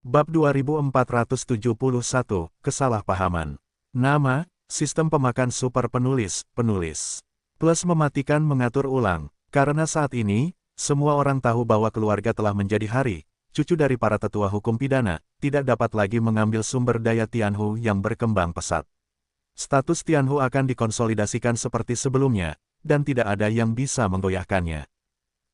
Bab 2471, Kesalahpahaman. Nama, Sistem Pemakan Super Penulis, Plus mematikan mengatur ulang. Karena saat ini, semua orang tahu bahwa keluarga telah menjadi hari, cucu dari para tetua hukum pidana, tidak dapat lagi mengambil sumber daya Tianhu yang berkembang pesat. Status Tianhu akan dikonsolidasikan seperti sebelumnya, dan tidak ada yang bisa menggoyahkannya.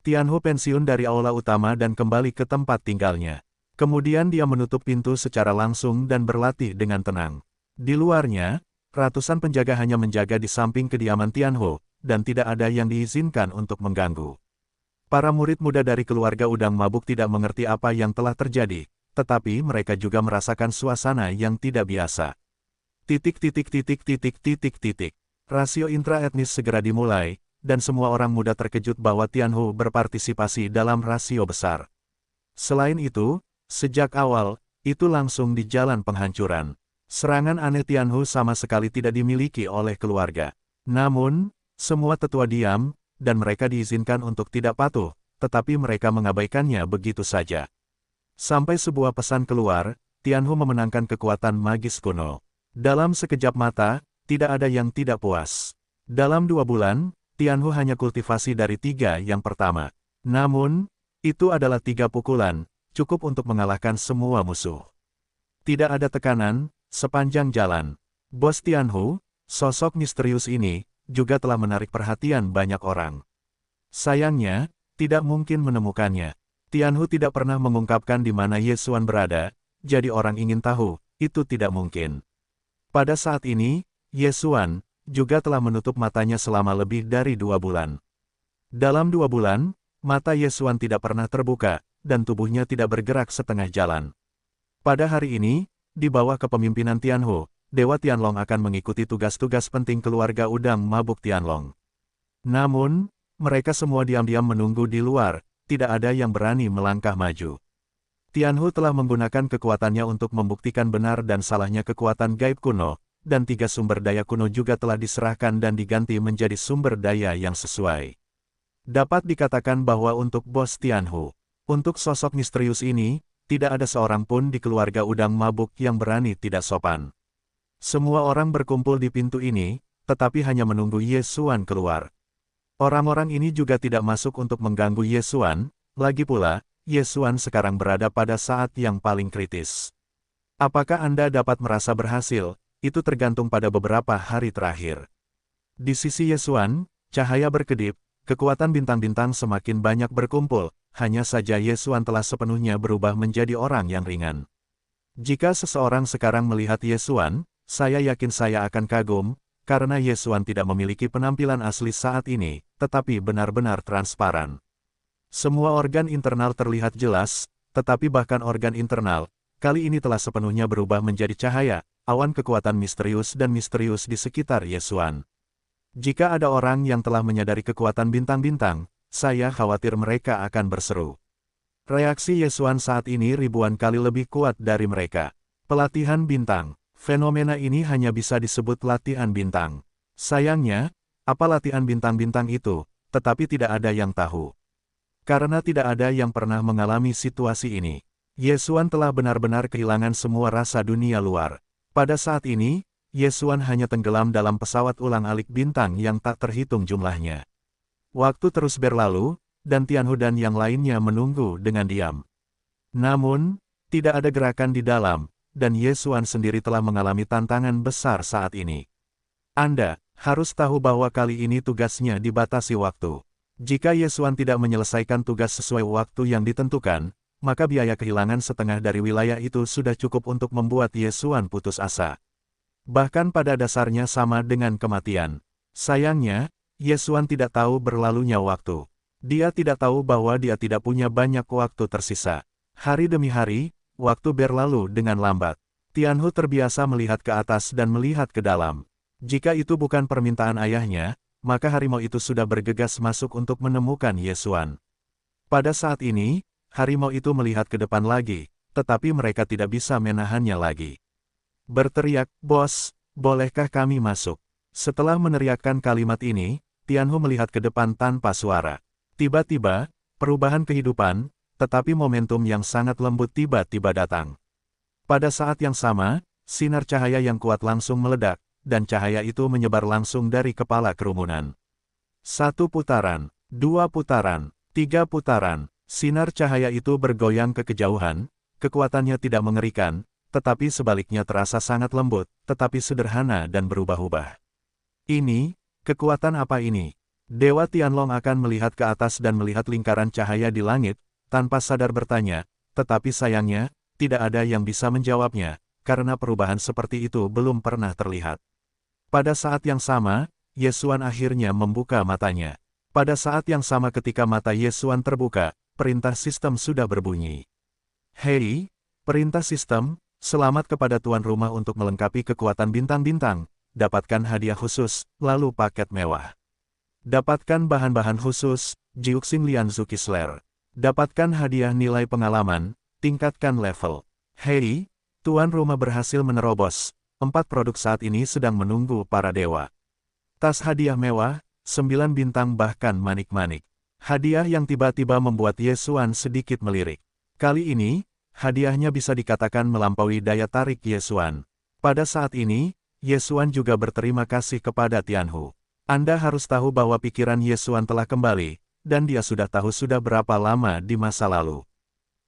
Tianhu pensiun dari aula utama dan kembali ke tempat tinggalnya. Kemudian dia menutup pintu secara langsung dan berlatih dengan tenang. Di luarnya, ratusan penjaga hanya menjaga di samping kediaman Tianhu, dan tidak ada yang diizinkan untuk mengganggu. Para murid muda dari keluarga udang mabuk tidak mengerti apa yang telah terjadi, tetapi mereka juga merasakan suasana yang tidak biasa. Rasio intraetnis segera dimulai, dan semua orang muda terkejut bahwa Tianhu berpartisipasi dalam rasio besar. Selain itu, sejak awal, itu langsung di jalan penghancuran. Serangan aneh Tianhu sama sekali tidak dimiliki oleh keluarga. Namun, semua tetua diam, dan mereka diizinkan untuk tidak patuh, tetapi mereka mengabaikannya begitu saja. Sampai sebuah pesan keluar, Tianhu memenangkan kekuatan magis kuno. Dalam sekejap mata, tidak ada yang tidak puas. Dalam 2 bulan, Tianhu hanya kultivasi dari 3 yang pertama. Namun, itu adalah 3 pukulan, cukup untuk mengalahkan semua musuh. Tidak ada tekanan, sepanjang jalan. Bos Tianhu, sosok misterius ini, juga telah menarik perhatian banyak orang. Sayangnya, tidak mungkin menemukannya. Tianhu tidak pernah mengungkapkan di mana Ye Xuan berada, jadi orang ingin tahu, itu tidak mungkin. Pada saat ini, Ye Xuan juga telah menutup matanya selama lebih dari 2 bulan. Dalam 2 bulan, mata Ye Xuan tidak pernah terbuka, dan tubuhnya tidak bergerak setengah jalan. Pada hari ini, di bawah kepemimpinan Tianhu, Dewa Tianlong akan mengikuti tugas-tugas penting keluarga udang mabuk Tianlong. Namun, mereka semua diam-diam menunggu di luar, tidak ada yang berani melangkah maju. Tianhu telah menggunakan kekuatannya untuk membuktikan benar dan salahnya kekuatan gaib kuno, dan 3 sumber daya kuno juga telah diserahkan dan diganti menjadi sumber daya yang sesuai. Dapat dikatakan bahwa untuk bos Tianhu, untuk sosok misterius ini, tidak ada seorang pun di keluarga udang mabuk yang berani tidak sopan. Semua orang berkumpul di pintu ini, tetapi hanya menunggu Ye Xuan keluar. Orang-orang ini juga tidak masuk untuk mengganggu Ye Xuan, lagi pula, Ye Xuan sekarang berada pada saat yang paling kritis. Apakah Anda dapat merasa berhasil? Itu tergantung pada beberapa hari terakhir. Di sisi Ye Xuan, cahaya berkedip, kekuatan bintang-bintang semakin banyak berkumpul, hanya saja Ye Xuan telah sepenuhnya berubah menjadi orang yang ringan. Jika seseorang sekarang melihat Ye Xuan, saya yakin saya akan kagum, karena Ye Xuan tidak memiliki penampilan asli saat ini, tetapi benar-benar transparan. Semua organ internal terlihat jelas, tetapi bahkan organ internal, kali ini telah sepenuhnya berubah menjadi cahaya, awan kekuatan misterius di sekitar Ye Xuan. Jika ada orang yang telah menyadari kekuatan bintang-bintang, saya khawatir mereka akan berseru. Reaksi Ye Xuan saat ini ribuan kali lebih kuat dari mereka. Pelatihan bintang. Fenomena ini hanya bisa disebut latihan bintang. Sayangnya, apa latihan bintang-bintang itu, tetapi tidak ada yang tahu. Karena tidak ada yang pernah mengalami situasi ini, Ye Xuan telah benar-benar kehilangan semua rasa dunia luar. Pada saat ini, Ye Xuan hanya tenggelam dalam pesawat ulang-alik bintang yang tak terhitung jumlahnya. Waktu terus berlalu, dan Tianhu dan yang lainnya menunggu dengan diam. Namun, tidak ada gerakan di dalam, dan Ye Xuan sendiri telah mengalami tantangan besar saat ini. Anda harus tahu bahwa kali ini tugasnya dibatasi waktu. Jika Ye Xuan tidak menyelesaikan tugas sesuai waktu yang ditentukan, maka biaya kehilangan setengah dari wilayah itu sudah cukup untuk membuat Ye Xuan putus asa. Bahkan pada dasarnya sama dengan kematian. Sayangnya, Ye Xuan tidak tahu berlalunya waktu. Dia tidak tahu bahwa dia tidak punya banyak waktu tersisa. Hari demi hari, waktu berlalu dengan lambat. Tianhu terbiasa melihat ke atas dan melihat ke dalam. Jika itu bukan permintaan ayahnya, maka harimau itu sudah bergegas masuk untuk menemukan Ye Xuan. Pada saat ini, harimau itu melihat ke depan lagi, tetapi mereka tidak bisa menahannya lagi. Berteriak, "Bos, bolehkah kami masuk?" Setelah meneriakkan kalimat ini, Tianhu melihat ke depan tanpa suara. Tiba-tiba, perubahan kehidupan, tetapi momentum yang sangat lembut tiba-tiba datang. Pada saat yang sama, sinar cahaya yang kuat langsung meledak, dan cahaya itu menyebar langsung dari kepala kerumunan. 1 putaran, 2 putaran, 3 putaran, sinar cahaya itu bergoyang ke kejauhan, kekuatannya tidak mengerikan, tetapi sebaliknya terasa sangat lembut, tetapi sederhana dan berubah-ubah. Ini, kekuatan apa ini? Dewa Tianlong akan melihat ke atas dan melihat lingkaran cahaya di langit, tanpa sadar bertanya, tetapi sayangnya, tidak ada yang bisa menjawabnya, karena perubahan seperti itu belum pernah terlihat. Pada saat yang sama, Yesuan akhirnya membuka matanya. Pada saat yang sama ketika mata Yesuan terbuka, perintah sistem sudah berbunyi. Hei, perintah sistem, selamat kepada tuan rumah untuk melengkapi kekuatan bintang-bintang, dapatkan hadiah khusus, lalu paket mewah. Dapatkan bahan-bahan khusus, Jiuxing Lianzu Kisler. Dapatkan hadiah nilai pengalaman, tingkatkan level. Hei, tuan rumah berhasil menerobos, 4 produk saat ini sedang menunggu para dewa. Tas hadiah mewah, 9 bintang bahkan manik-manik. Hadiah yang tiba-tiba membuat Yesuan sedikit melirik. Kali ini, hadiahnya bisa dikatakan melampaui daya tarik Yesuan. Pada saat ini, Yesuan juga berterima kasih kepada Tianhu. Anda harus tahu bahwa pikiran Yesuan telah kembali, dan dia sudah tahu sudah berapa lama di masa lalu.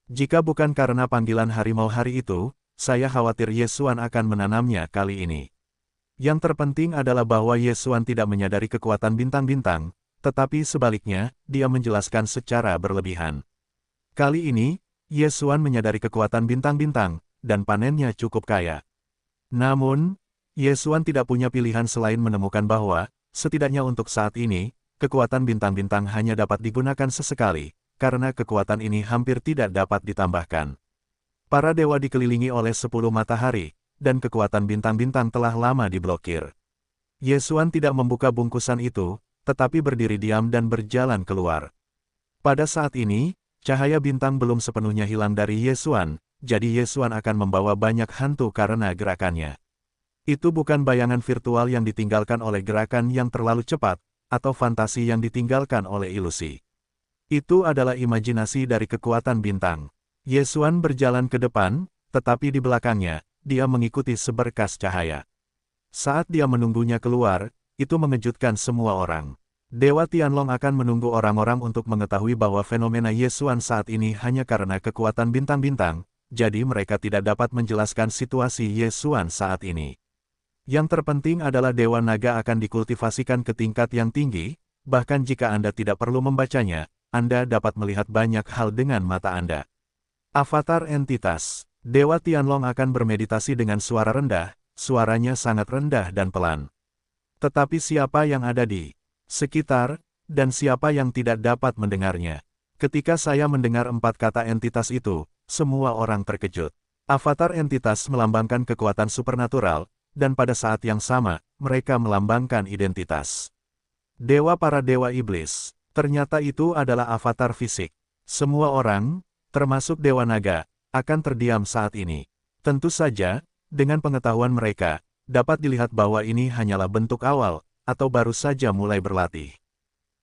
Jika bukan karena panggilan harimau hari itu, saya khawatir Yesuan akan menanamnya kali ini. Yang terpenting adalah bahwa Yesuan tidak menyadari kekuatan bintang-bintang, tetapi sebaliknya, dia menjelaskan secara berlebihan. Kali ini, Yesuan menyadari kekuatan bintang-bintang, dan panennya cukup kaya. Namun, Yesuan tidak punya pilihan selain menemukan bahwa, setidaknya untuk saat ini, kekuatan bintang-bintang hanya dapat digunakan sesekali, karena kekuatan ini hampir tidak dapat ditambahkan. Para dewa dikelilingi oleh 10 matahari, dan kekuatan bintang-bintang telah lama diblokir. Yesuan tidak membuka bungkusan itu, tetapi berdiri diam dan berjalan keluar. Pada saat ini, cahaya bintang belum sepenuhnya hilang dari Yesuan, jadi Yesuan akan membawa banyak hantu karena gerakannya. Itu bukan bayangan virtual yang ditinggalkan oleh gerakan yang terlalu cepat, atau fantasi yang ditinggalkan oleh ilusi. Itu adalah imajinasi dari kekuatan bintang. Yesuan berjalan ke depan, tetapi di belakangnya, dia mengikuti seberkas cahaya. Saat dia menunggunya keluar, itu mengejutkan semua orang. Dewa Tianlong akan menunggu orang-orang untuk mengetahui bahwa fenomena Yesuan saat ini hanya karena kekuatan bintang-bintang, jadi mereka tidak dapat menjelaskan situasi Yesuan saat ini. Yang terpenting adalah Dewa Naga akan dikultivasikan ke tingkat yang tinggi, bahkan jika Anda tidak perlu membacanya, Anda dapat melihat banyak hal dengan mata Anda. Avatar Entitas. Dewa Tianlong akan bermeditasi dengan suara rendah, suaranya sangat rendah dan pelan. Tetapi siapa yang ada di sekitar, dan siapa yang tidak dapat mendengarnya? Ketika saya mendengar 4 kata entitas itu, semua orang terkejut. Avatar entitas melambangkan kekuatan supernatural, dan pada saat yang sama, mereka melambangkan identitas. Dewa para dewa iblis, ternyata itu adalah avatar fisik. Semua orang, termasuk Dewa Naga, akan terdiam saat ini. Tentu saja, dengan pengetahuan mereka, dapat dilihat bahwa ini hanyalah bentuk awal, atau baru saja mulai berlatih.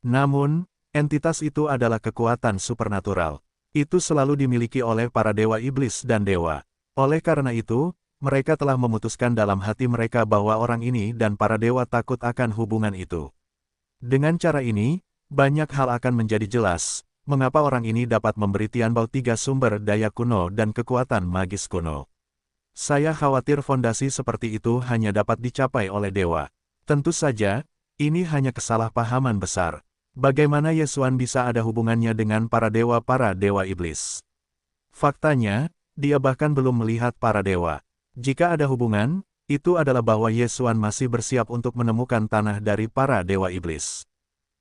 Namun, entitas itu adalah kekuatan supernatural. Itu selalu dimiliki oleh para dewa iblis dan dewa. Oleh karena itu, mereka telah memutuskan dalam hati mereka bahwa orang ini dan para dewa takut akan hubungan itu. Dengan cara ini, banyak hal akan menjadi jelas, mengapa orang ini dapat memberi Tianbao 3 sumber daya kuno dan kekuatan magis kuno. Saya khawatir fondasi seperti itu hanya dapat dicapai oleh dewa. Tentu saja, ini hanya kesalahpahaman besar. Bagaimana Yesuan bisa ada hubungannya dengan para dewa iblis? Faktanya, dia bahkan belum melihat para dewa. Jika ada hubungan, itu adalah bahwa Yesuan masih bersiap untuk menemukan tanah dari para dewa iblis.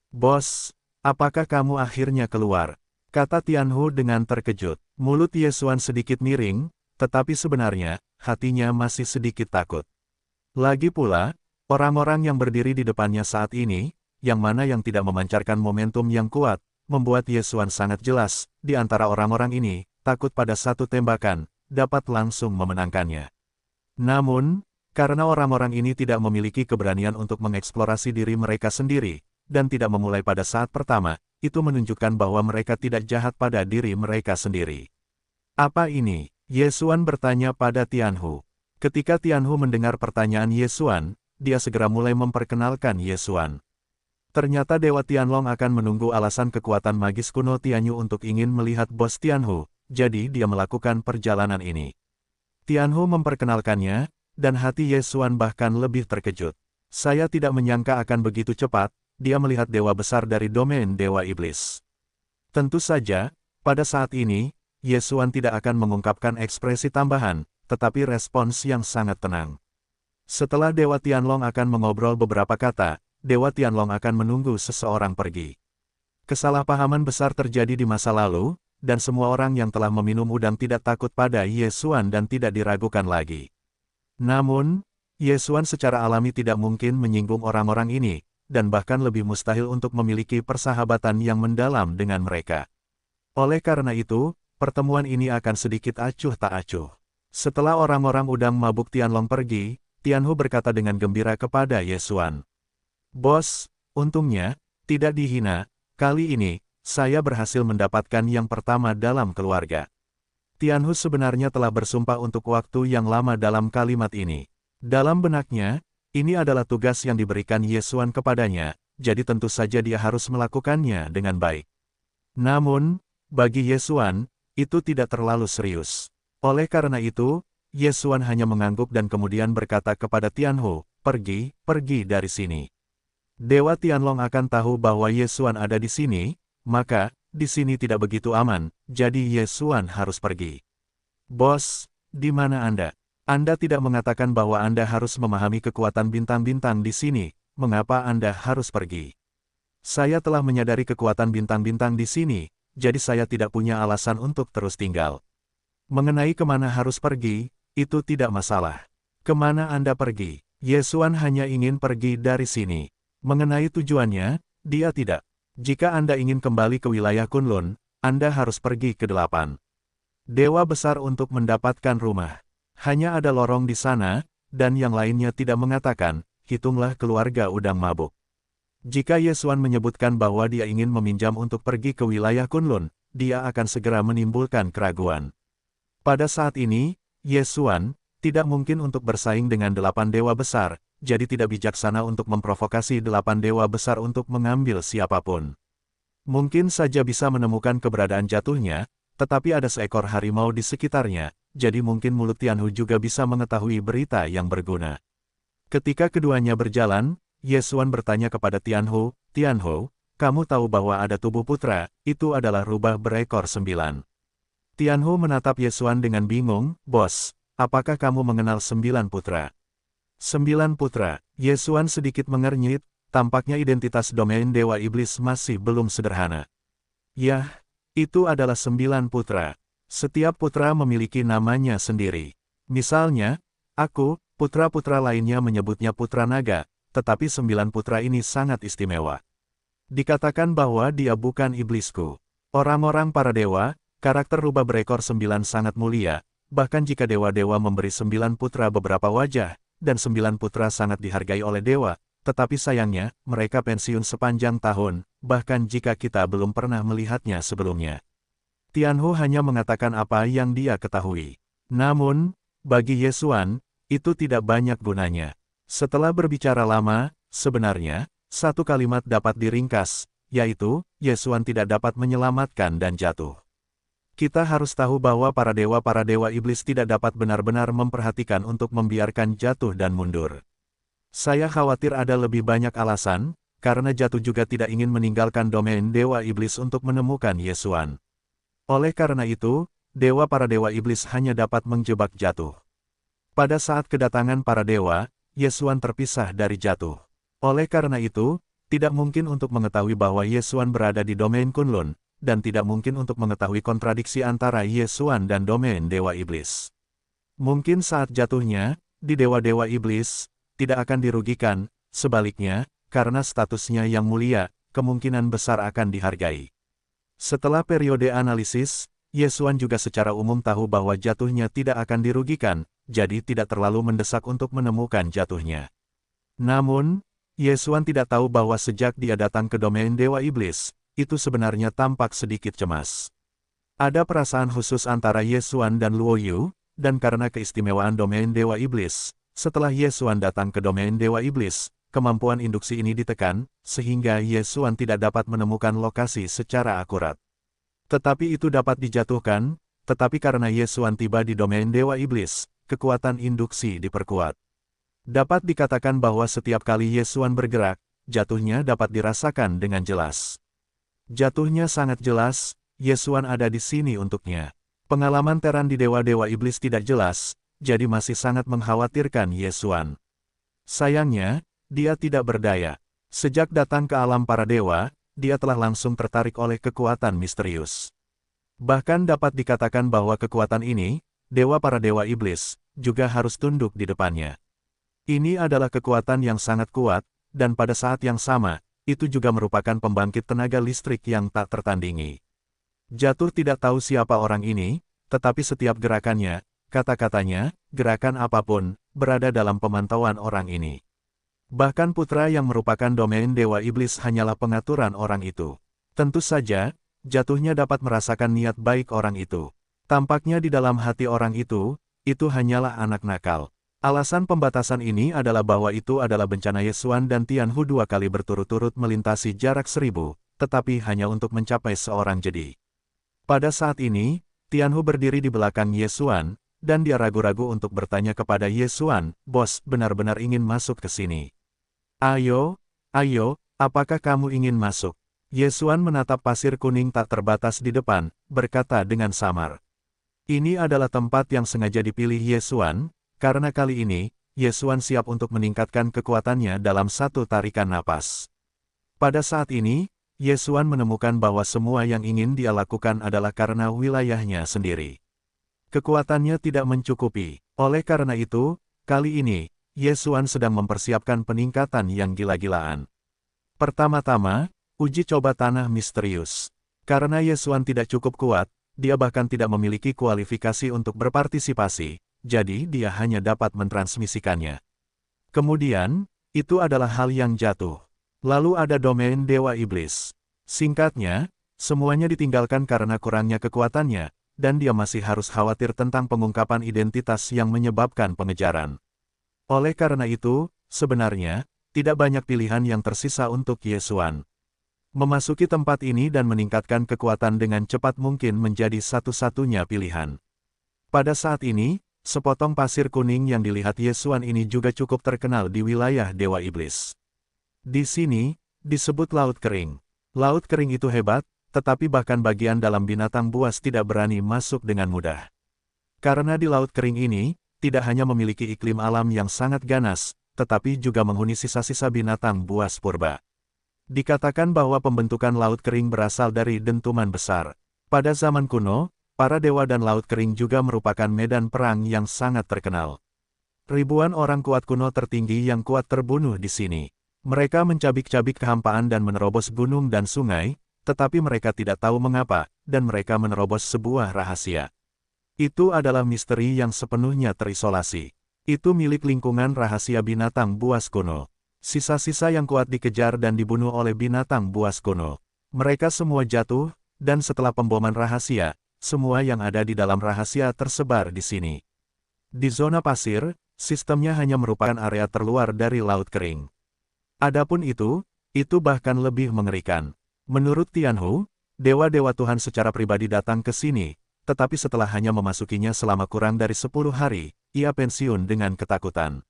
Bos, apakah kamu akhirnya keluar? Kata Tianhu dengan terkejut. Mulut Yesuan sedikit miring, tetapi sebenarnya, hatinya masih sedikit takut. Lagi pula, orang-orang yang berdiri di depannya saat ini, yang mana yang tidak memancarkan momentum yang kuat, membuat Yesuan sangat jelas, di antara orang-orang ini, takut pada satu tembakan, dapat langsung memenangkannya. Namun, karena orang-orang ini tidak memiliki keberanian untuk mengeksplorasi diri mereka sendiri, dan tidak memulai pada saat pertama, itu menunjukkan bahwa mereka tidak jahat pada diri mereka sendiri. Apa ini? Ye Xuan bertanya pada Tianhu. Ketika Tianhu mendengar pertanyaan Ye Xuan, dia segera mulai memperkenalkan Ye Xuan. Ternyata Dewa Tianlong akan menunggu alasan kekuatan magis kuno Tianyu untuk ingin melihat bos Tianhu, jadi dia melakukan perjalanan ini. Tianhu memperkenalkannya, dan hati Ye Xuan bahkan lebih terkejut. Saya tidak menyangka akan begitu cepat, dia melihat dewa besar dari domain Dewa Iblis. Tentu saja, pada saat ini, Ye Xuan tidak akan mengungkapkan ekspresi tambahan, tetapi respons yang sangat tenang. Setelah Dewa Tianlong akan mengobrol beberapa kata, Dewa Tianlong akan menunggu seseorang pergi. Kesalahpahaman besar terjadi di masa lalu, dan semua orang yang telah meminum udang tidak takut pada Ye Xuan dan tidak diragukan lagi. Namun, Ye Xuan secara alami tidak mungkin menyinggung orang-orang ini, dan bahkan lebih mustahil untuk memiliki persahabatan yang mendalam dengan mereka. Oleh karena itu, pertemuan ini akan sedikit acuh tak acuh. Setelah orang-orang udang mabuk Tianlong pergi, Tianhu berkata dengan gembira kepada Ye Xuan. Bos, untungnya, tidak dihina, kali ini, saya berhasil mendapatkan yang pertama dalam keluarga. Tianhu sebenarnya telah bersumpah untuk waktu yang lama dalam kalimat ini. Dalam benaknya, ini adalah tugas yang diberikan Ye Xuan kepadanya, jadi tentu saja dia harus melakukannya dengan baik. Namun, bagi Ye Xuan, itu tidak terlalu serius. Oleh karena itu, Ye Xuan hanya mengangguk dan kemudian berkata kepada Tianhu, pergi dari sini. Dewa Tianlong akan tahu bahwa Ye Xuan ada di sini, maka, di sini tidak begitu aman, jadi Ye Xuan harus pergi. Bos, di mana Anda? Anda tidak mengatakan bahwa Anda harus memahami kekuatan bintang-bintang di sini, mengapa Anda harus pergi? Saya telah menyadari kekuatan bintang-bintang di sini, jadi saya tidak punya alasan untuk terus tinggal. Mengenai kemana harus pergi, itu tidak masalah. Kemana Anda pergi? Ye Xuan hanya ingin pergi dari sini. Mengenai tujuannya, dia tidak. Jika Anda ingin kembali ke wilayah Kunlun, Anda harus pergi ke 8 Dewa Besar untuk mendapatkan rumah. Hanya ada lorong di sana, dan yang lainnya tidak mengatakan, hitunglah keluarga udang mabuk. Jika Ye Xuan menyebutkan bahwa dia ingin meminjam untuk pergi ke wilayah Kunlun, dia akan segera menimbulkan keraguan. Pada saat ini, Ye Xuan tidak mungkin untuk bersaing dengan 8 dewa besar, jadi tidak bijaksana untuk memprovokasi 8 dewa besar untuk mengambil siapapun. Mungkin saja bisa menemukan keberadaan jatuhnya, tetapi ada seekor harimau di sekitarnya, jadi mungkin mulut Tianhu juga bisa mengetahui berita yang berguna. Ketika keduanya berjalan, Ye Xuan bertanya kepada Tianhu, Tianhu, kamu tahu bahwa ada tubuh putra, itu adalah rubah berekor 9. Tianhu menatap Ye Xuan dengan bingung, bos, apakah kamu mengenal 9 putra? 9 putra, Ye Xuan sedikit mengernyit, tampaknya identitas domain Dewa Iblis masih belum sederhana. Yah, itu adalah 9 putra. Setiap putra memiliki namanya sendiri. Misalnya, aku, putra-putra lainnya menyebutnya putra naga, tetapi 9 putra ini sangat istimewa. Dikatakan bahwa dia bukan iblisku. Orang-orang para dewa, karakter rubah berekor 9 sangat mulia, bahkan jika dewa-dewa memberi 9 putra beberapa wajah, dan 9 putra sangat dihargai oleh dewa, tetapi sayangnya, mereka pensiun sepanjang tahun, bahkan jika kita belum pernah melihatnya sebelumnya. Tianhu hanya mengatakan apa yang dia ketahui. Namun, bagi Ye Xuan, itu tidak banyak gunanya. Setelah berbicara lama, sebenarnya, satu kalimat dapat diringkas, yaitu, Ye Xuan tidak dapat menyelamatkan dan jatuh. Kita harus tahu bahwa para dewa iblis tidak dapat benar-benar memperhatikan untuk membiarkan jatuh dan mundur. Saya khawatir ada lebih banyak alasan, karena jatuh juga tidak ingin meninggalkan domain dewa iblis untuk menemukan Ye Xuan. Oleh karena itu, para dewa iblis hanya dapat menjebak jatuh. Pada saat kedatangan para dewa, Ye Xuan terpisah dari jatuh. Oleh karena itu, tidak mungkin untuk mengetahui bahwa Ye Xuan berada di domain Kunlun, dan tidak mungkin untuk mengetahui kontradiksi antara Ye Xuan dan domain dewa iblis. Mungkin saat jatuhnya, di dewa-dewa iblis, tidak akan dirugikan, sebaliknya, karena statusnya yang mulia, kemungkinan besar akan dihargai. Setelah periode analisis, Ye Xuan juga secara umum tahu bahwa jatuhnya tidak akan dirugikan, jadi tidak terlalu mendesak untuk menemukan jatuhnya. Namun, Ye Xuan tidak tahu bahwa sejak dia datang ke domain Dewa Iblis, itu sebenarnya tampak sedikit cemas. Ada perasaan khusus antara Ye Xuan dan Luo Yu, dan karena keistimewaan domain Dewa Iblis, setelah Ye Xuan datang ke domain Dewa Iblis, kemampuan induksi ini ditekan, sehingga Ye Xuan tidak dapat menemukan lokasi secara akurat. Tetapi itu dapat dijatuhkan, tetapi karena Ye Xuan tiba di domain Dewa Iblis, kekuatan induksi diperkuat. Dapat dikatakan bahwa setiap kali Ye Xuan bergerak, jatuhnya dapat dirasakan dengan jelas. Jatuhnya sangat jelas, Ye Xuan ada di sini untuknya. Pengalaman Teran di Dewa-Dewa Iblis tidak jelas, jadi masih sangat mengkhawatirkan Ye Xuan. Sayangnya, dia tidak berdaya. Sejak datang ke alam para dewa, dia telah langsung tertarik oleh kekuatan misterius. Bahkan dapat dikatakan bahwa kekuatan ini, dewa para dewa iblis, juga harus tunduk di depannya. Ini adalah kekuatan yang sangat kuat, dan pada saat yang sama, itu juga merupakan pembangkit tenaga listrik yang tak tertandingi. Jatuh tidak tahu siapa orang ini, tetapi setiap gerakannya, kata-katanya, gerakan apapun, berada dalam pemantauan orang ini. Bahkan putra yang merupakan domain dewa iblis hanyalah pengaturan orang itu. Tentu saja, jatuhnya dapat merasakan niat baik orang itu. Tampaknya di dalam hati orang itu hanyalah anak nakal. Alasan pembatasan ini adalah bahwa itu adalah bencana Ye Xuan dan Tianhu 2 kali berturut-turut melintasi jarak 1000, tetapi hanya untuk mencapai seorang jedi. Pada saat ini, Tianhu berdiri di belakang Ye Xuan, dan dia ragu-ragu untuk bertanya kepada Ye Xuan, "Bos, benar-benar ingin masuk ke sini?" Ayo, apakah kamu ingin masuk?" Ye Xuan menatap pasir kuning tak terbatas di depan, berkata dengan samar. Ini adalah tempat yang sengaja dipilih Ye Xuan, karena kali ini, Ye Xuan siap untuk meningkatkan kekuatannya dalam satu tarikan napas. Pada saat ini, Ye Xuan menemukan bahwa semua yang ingin dia lakukan adalah karena wilayahnya sendiri. Kekuatannya tidak mencukupi. Oleh karena itu, kali ini, Ye Xuan sedang mempersiapkan peningkatan yang gila-gilaan. Pertama-tama, uji coba tanah misterius. Karena Ye Xuan tidak cukup kuat, dia bahkan tidak memiliki kualifikasi untuk berpartisipasi, jadi dia hanya dapat mentransmisikannya. Kemudian, itu adalah hal yang jatuh. Lalu ada domain Dewa Iblis. Singkatnya, semuanya ditinggalkan karena kurangnya kekuatannya, dan dia masih harus khawatir tentang pengungkapan identitas yang menyebabkan pengejaran. Oleh karena itu, sebenarnya, tidak banyak pilihan yang tersisa untuk Ye Xuan. Memasuki tempat ini dan meningkatkan kekuatan dengan cepat mungkin menjadi satu-satunya pilihan. Pada saat ini, sepotong pasir kuning yang dilihat Ye Xuan ini juga cukup terkenal di wilayah Dewa Iblis. Di sini, disebut Laut Kering. Laut Kering itu hebat, tetapi bahkan bagian dalam binatang buas tidak berani masuk dengan mudah. Karena di Laut Kering ini, tidak hanya memiliki iklim alam yang sangat ganas, tetapi juga menghuni sisa-sisa binatang buas purba. Dikatakan bahwa pembentukan Laut Kering berasal dari dentuman besar. Pada zaman kuno, para dewa dan Laut Kering juga merupakan medan perang yang sangat terkenal. Ribuan orang kuat kuno tertinggi yang kuat terbunuh di sini. Mereka mencabik-cabik kehampaan dan menerobos gunung dan sungai, tetapi mereka tidak tahu mengapa, dan mereka menerobos sebuah rahasia. Itu adalah misteri yang sepenuhnya terisolasi. Itu milik lingkungan rahasia binatang buas kuno. Sisa-sisa yang kuat dikejar dan dibunuh oleh binatang buas kuno. Mereka semua jatuh, dan setelah pemboman rahasia, semua yang ada di dalam rahasia tersebar di sini. Di zona pasir, sistemnya hanya merupakan area terluar dari Laut Kering. Adapun itu bahkan lebih mengerikan. Menurut Tianhu, dewa-dewa Tuhan secara pribadi datang ke sini, tetapi setelah hanya memasukinya selama kurang dari 10 hari, ia pensiun dengan ketakutan.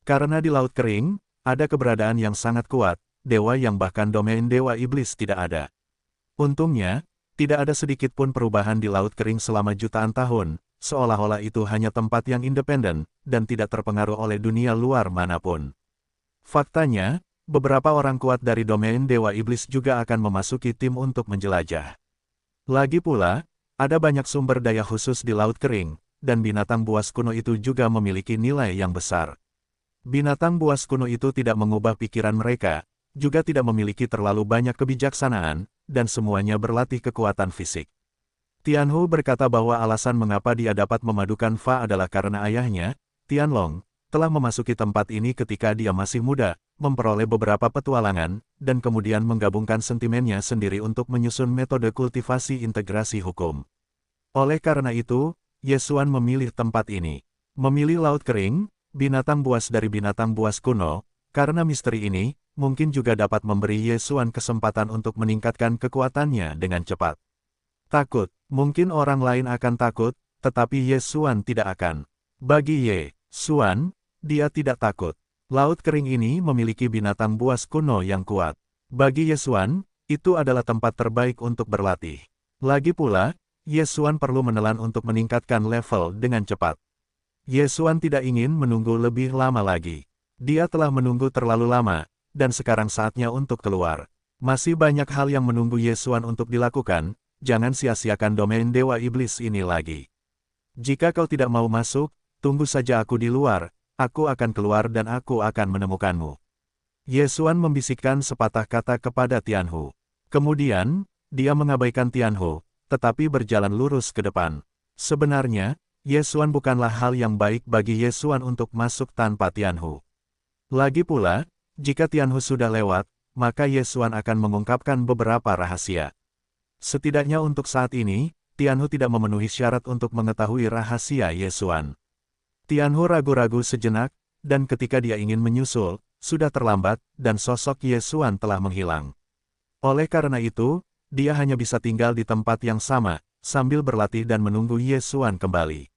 Karena di Laut Kering, ada keberadaan yang sangat kuat, dewa yang bahkan domain Dewa Iblis tidak ada. Untungnya, tidak ada sedikit pun perubahan di Laut Kering selama jutaan tahun, seolah-olah itu hanya tempat yang independen, dan tidak terpengaruh oleh dunia luar manapun. Faktanya, beberapa orang kuat dari domain Dewa Iblis juga akan memasuki tim untuk menjelajah. Lagi pula, ada banyak sumber daya khusus di Laut Kering, dan binatang buas kuno itu juga memiliki nilai yang besar. Binatang buas kuno itu tidak mengubah pikiran mereka, juga tidak memiliki terlalu banyak kebijaksanaan, dan semuanya berlatih kekuatan fisik. Tianhu berkata bahwa alasan mengapa dia dapat memadukan Fa adalah karena ayahnya, Tianlong, telah memasuki tempat ini ketika dia masih muda, memperoleh beberapa petualangan, dan kemudian menggabungkan sentimennya sendiri untuk menyusun metode kultivasi integrasi hukum. Oleh karena itu, Ye Xuan memilih tempat ini. Memilih Laut Kering, binatang buas dari binatang buas kuno, karena misteri ini, mungkin juga dapat memberi Ye Xuan kesempatan untuk meningkatkan kekuatannya dengan cepat. Takut, mungkin orang lain akan takut, tetapi Ye Xuan tidak akan. Bagi Ye Xuan, dia tidak takut. Laut Kering ini memiliki binatang buas kuno yang kuat. Bagi Ye Xuan, itu adalah tempat terbaik untuk berlatih. Lagi pula, Ye Xuan perlu menelan untuk meningkatkan level dengan cepat. Ye Xuan tidak ingin menunggu lebih lama lagi. Dia telah menunggu terlalu lama, dan sekarang saatnya untuk keluar. Masih banyak hal yang menunggu Ye Xuan untuk dilakukan, jangan sia-siakan domain Dewa Iblis ini lagi. Jika kau tidak mau masuk, tunggu saja aku di luar, aku akan keluar dan aku akan menemukanmu. Ye Xuan membisikkan sepatah kata kepada Tianhu. Kemudian, dia mengabaikan Tianhu, tetapi berjalan lurus ke depan. Sebenarnya, Ye Xuan bukanlah hal yang baik bagi Ye Xuan untuk masuk tanpa Tianhu. Lagi pula, jika Tianhu sudah lewat, maka Ye Xuan akan mengungkapkan beberapa rahasia. Setidaknya untuk saat ini, Tianhu tidak memenuhi syarat untuk mengetahui rahasia Ye Xuan. Tianhu ragu-ragu sejenak, dan ketika dia ingin menyusul, sudah terlambat, dan sosok Ye Xuan telah menghilang. Oleh karena itu, dia hanya bisa tinggal di tempat yang sama, sambil berlatih dan menunggu Ye Xuan kembali.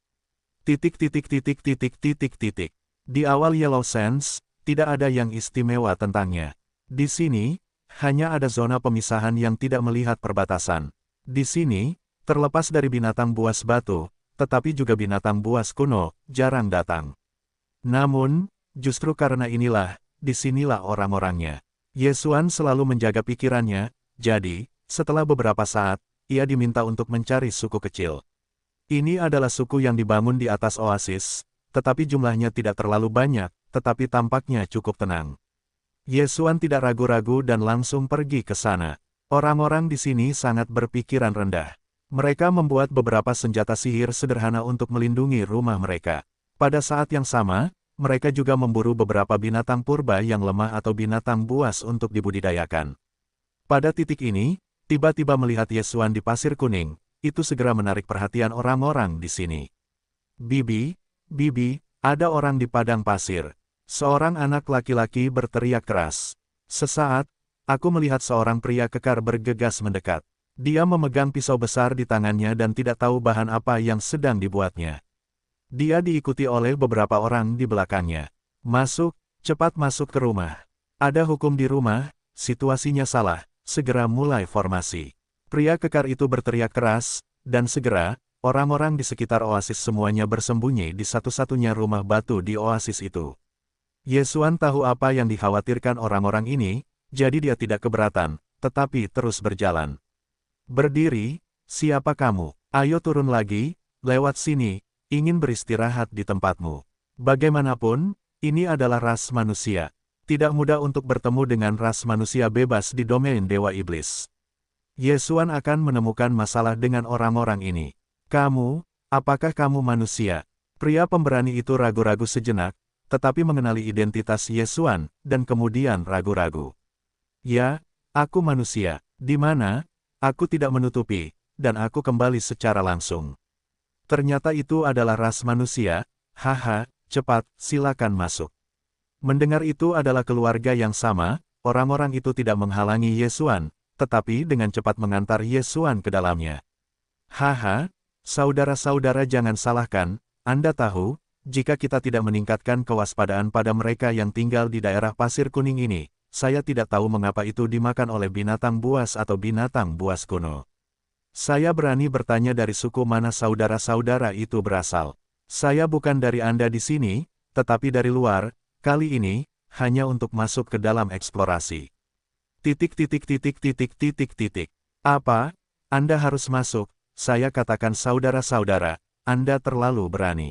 Di awal Yellow Sands, tidak ada yang istimewa tentangnya. Di sini, hanya ada zona pemisahan yang tidak melihat perbatasan. Di sini, terlepas dari binatang buas batu, tetapi juga binatang buas kuno, jarang datang. Namun, justru karena inilah, disinilah orang-orangnya. Ye Xuan selalu menjaga pikirannya, jadi, setelah beberapa saat, ia diminta untuk mencari suku kecil. Ini adalah suku yang dibangun di atas oasis, tetapi jumlahnya tidak terlalu banyak, tetapi tampaknya cukup tenang. Ye Xuan tidak ragu-ragu dan langsung pergi ke sana. Orang-orang di sini sangat berpikiran rendah. Mereka membuat beberapa senjata sihir sederhana untuk melindungi rumah mereka. Pada saat yang sama, mereka juga memburu beberapa binatang purba yang lemah atau binatang buas untuk dibudidayakan. Pada titik ini, tiba-tiba melihat Ye Xuan di pasir kuning, itu segera menarik perhatian orang-orang di sini. Bibi, Bibi, ada orang di padang pasir. Seorang anak laki-laki berteriak keras. Sesaat, aku melihat seorang pria kekar bergegas mendekat. Dia memegang pisau besar di tangannya dan tidak tahu bahan apa yang sedang dibuatnya. Dia diikuti oleh beberapa orang di belakangnya. Masuk, cepat masuk ke rumah. Ada hukum di rumah, situasinya salah, segera mulai formasi. Pria kekar itu berteriak keras, dan segera, orang-orang di sekitar oasis semuanya bersembunyi di satu-satunya rumah batu di oasis itu. Ye Xuan tahu apa yang dikhawatirkan orang-orang ini, jadi dia tidak keberatan, tetapi terus berjalan. Berdiri, siapa kamu? Ayo turun lagi, lewat sini, ingin beristirahat di tempatmu. Bagaimanapun, ini adalah ras manusia. Tidak mudah untuk bertemu dengan ras manusia bebas di domain Dewa Iblis. Ye Xuan akan menemukan masalah dengan orang-orang ini. Kamu, apakah kamu manusia? Pria pemberani itu ragu-ragu sejenak, tetapi mengenali identitas Ye Xuan, dan kemudian ragu-ragu. Ya, aku manusia. Di mana? Aku tidak menutupi, dan aku kembali secara langsung. Ternyata itu adalah ras manusia. Haha, cepat, silakan masuk. Mendengar itu adalah keluarga yang sama, orang-orang itu tidak menghalangi Ye Xuan, tetapi dengan cepat mengantar Ye Xuan ke dalamnya. Haha, saudara-saudara jangan salahkan, Anda tahu, jika kita tidak meningkatkan kewaspadaan pada mereka yang tinggal di daerah pasir kuning ini, saya tidak tahu mengapa itu dimakan oleh binatang buas atau binatang buas kuno. Saya berani bertanya dari suku mana saudara-saudara itu berasal. Saya bukan dari Anda di sini, tetapi dari luar, kali ini, hanya untuk masuk ke dalam eksplorasi. Apa? Anda harus masuk, saya katakan saudara-saudara, Anda terlalu berani.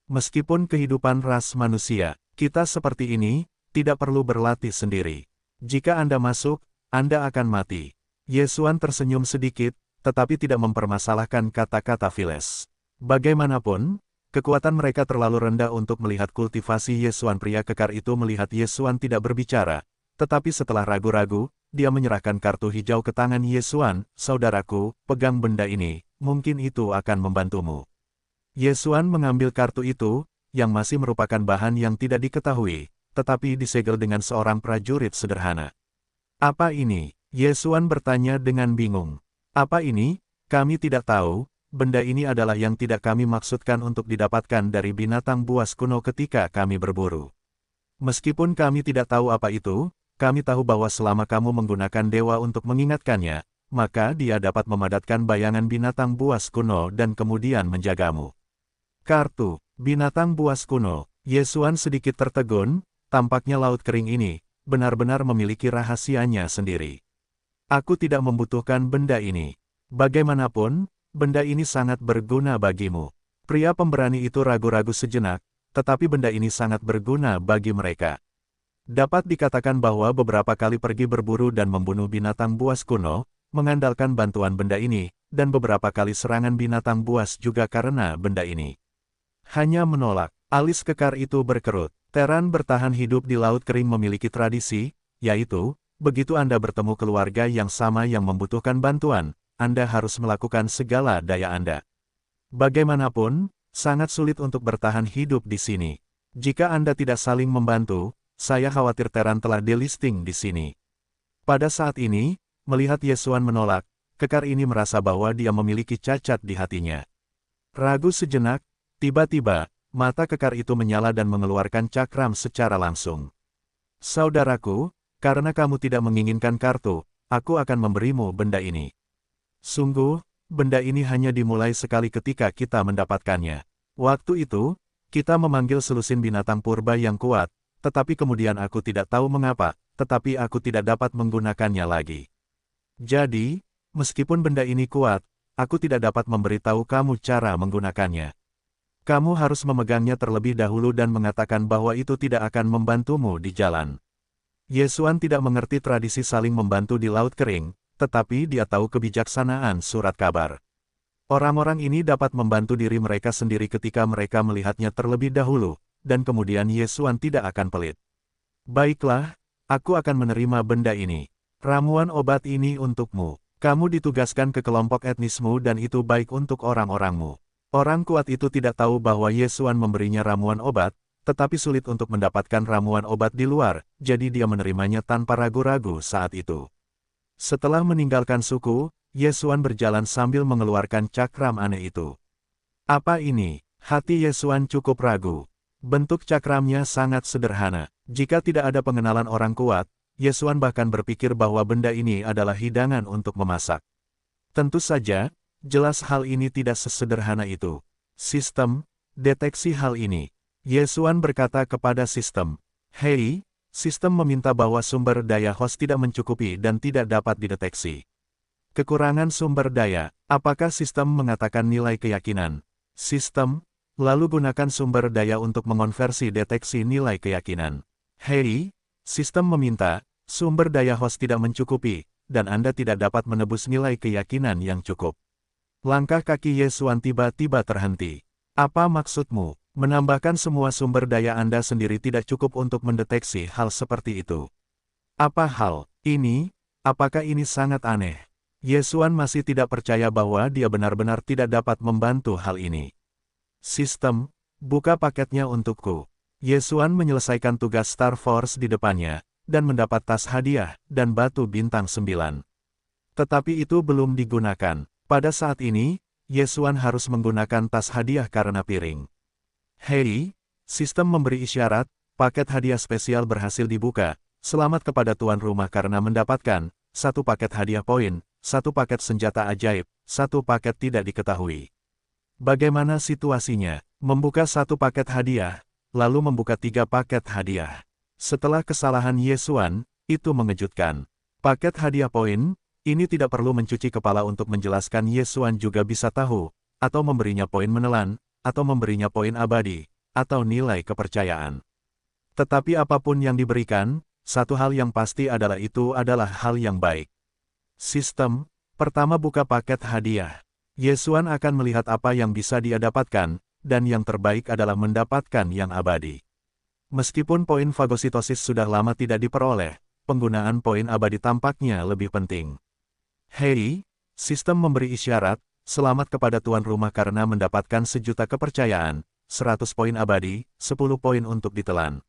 Meskipun kehidupan ras manusia, kita seperti ini, tidak perlu berlatih sendiri. Jika Anda masuk, Anda akan mati. Ye Xuan tersenyum sedikit, tetapi tidak mempermasalahkan kata-kata Files. Bagaimanapun, Kekuatan mereka terlalu rendah untuk melihat kultivasi Yesuan. Pria kekar itu melihat Yesuan tidak berbicara, tetapi setelah ragu-ragu, dia menyerahkan kartu hijau ke tangan Yesuan. Saudaraku, pegang benda ini, mungkin itu akan membantumu. Yesuan mengambil kartu itu, yang masih merupakan bahan yang tidak diketahui, tetapi disegel dengan seorang prajurit sederhana. Apa ini? Yesuan bertanya dengan bingung. Apa ini? Kami tidak tahu, benda ini adalah yang tidak kami maksudkan untuk didapatkan dari binatang buas kuno ketika kami berburu. Meskipun kami tidak tahu apa itu, kami tahu bahwa selama kamu menggunakan dewa untuk mengingatkannya, maka dia dapat memadatkan bayangan binatang buas kuno dan kemudian menjagamu. Kartu, binatang buas kuno. Yesuan sedikit tertegun, tampaknya laut kering ini, benar-benar memiliki rahasianya sendiri. Aku tidak membutuhkan benda ini. Bagaimanapun, benda ini sangat berguna bagimu. Pria pemberani itu ragu-ragu sejenak, tetapi benda ini sangat berguna bagi mereka. Dapat dikatakan bahwa beberapa kali pergi berburu dan membunuh binatang buas kuno, mengandalkan bantuan benda ini, dan beberapa kali serangan binatang buas juga karena benda ini. Hanya menolak, alis kekar itu berkerut. Teran bertahan hidup di laut kering memiliki tradisi, yaitu, begitu Anda bertemu keluarga yang sama yang membutuhkan bantuan, Anda harus melakukan segala daya Anda. Bagaimanapun, sangat sulit untuk bertahan hidup di sini. Jika Anda tidak saling membantu, saya khawatir Teran telah delisting di sini. Pada saat ini, melihat Yesuan menolak, kekar ini merasa bahwa dia memiliki cacat di hatinya. Ragu sejenak, tiba-tiba, mata kekar itu menyala dan mengeluarkan cakram secara langsung. Saudaraku, karena kamu tidak menginginkan kartu, aku akan memberimu benda ini. Sungguh, benda ini hanya dimulai sekali ketika kita mendapatkannya. Waktu itu, kita memanggil selusin binatang purba yang kuat, tetapi kemudian aku tidak tahu mengapa, tetapi aku tidak dapat menggunakannya lagi. Jadi, meskipun benda ini kuat, aku tidak dapat memberitahu kamu cara menggunakannya. Kamu harus memegangnya terlebih dahulu dan mengatakan bahwa itu tidak akan membantumu di jalan. Yesuan tidak mengerti tradisi saling membantu di laut kering, tetapi dia tahu kebijaksanaan surat kabar. Orang-orang ini dapat membantu diri mereka sendiri ketika mereka melihatnya terlebih dahulu, dan kemudian Yesuan tidak akan pelit. Baiklah, aku akan menerima benda ini. Ramuan obat ini untukmu. Kamu ditugaskan ke kelompok etnismu dan itu baik untuk orang-orangmu. Orang kuat itu tidak tahu bahwa Yesuan memberinya ramuan obat, tetapi sulit untuk mendapatkan ramuan obat di luar, jadi dia menerimanya tanpa ragu-ragu saat itu. Setelah meninggalkan suku, Yesuan berjalan sambil mengeluarkan cakram aneh itu. Apa ini? Hati Yesuan cukup ragu. Bentuk cakramnya sangat sederhana. Jika tidak ada pengenalan orang kuat, Yesuan bahkan berpikir bahwa benda ini adalah hidangan untuk memasak. Tentu saja, jelas hal ini tidak sesederhana itu. Sistem, deteksi hal ini. Yesuan berkata kepada sistem, "Hei, sistem meminta bahwa sumber daya host tidak mencukupi dan tidak dapat dideteksi. Kekurangan sumber daya, apakah sistem mengatakan nilai keyakinan? Sistem, lalu gunakan sumber daya untuk mengonversi deteksi nilai keyakinan. Hei, sistem meminta, sumber daya host tidak mencukupi, dan Anda tidak dapat menebus nilai keyakinan yang cukup." Langkah kaki Yesuan tiba-tiba terhenti. Apa maksudmu? Menambahkan semua sumber daya Anda sendiri tidak cukup untuk mendeteksi hal seperti itu. Apa hal ini? Apakah ini sangat aneh? Yesuan masih tidak percaya bahwa dia benar-benar tidak dapat membantu hal ini. Sistem, buka paketnya untukku. Yesuan menyelesaikan tugas Star Force di depannya, dan mendapat tas hadiah, dan batu bintang 9. Tetapi itu belum digunakan. Pada saat ini, Yesuan harus menggunakan tas hadiah karena piring. Hei, sistem memberi isyarat, paket hadiah spesial berhasil dibuka, selamat kepada tuan rumah karena mendapatkan, 1 paket hadiah poin, 1 paket senjata ajaib, 1 paket tidak diketahui. Bagaimana situasinya? Membuka 1 paket hadiah, lalu membuka 3 paket hadiah. Setelah kesalahan Yesuan, itu mengejutkan. Paket hadiah poin, ini tidak perlu mencuci kepala untuk menjelaskan Yesuan juga bisa tahu, atau memberinya poin menelan, atau memberinya poin abadi, atau nilai kepercayaan. Tetapi apapun yang diberikan, satu hal yang pasti adalah itu adalah hal yang baik. Sistem, pertama buka paket hadiah. Yesuan akan melihat apa yang bisa dia dapatkan, dan yang terbaik adalah mendapatkan yang abadi. Meskipun poin fagositosis sudah lama tidak diperoleh, penggunaan poin abadi tampaknya lebih penting. Hei, sistem memberi isyarat, selamat kepada tuan rumah karena mendapatkan 1.000.000 kepercayaan, 100 poin abadi, 10 poin untuk ditelan.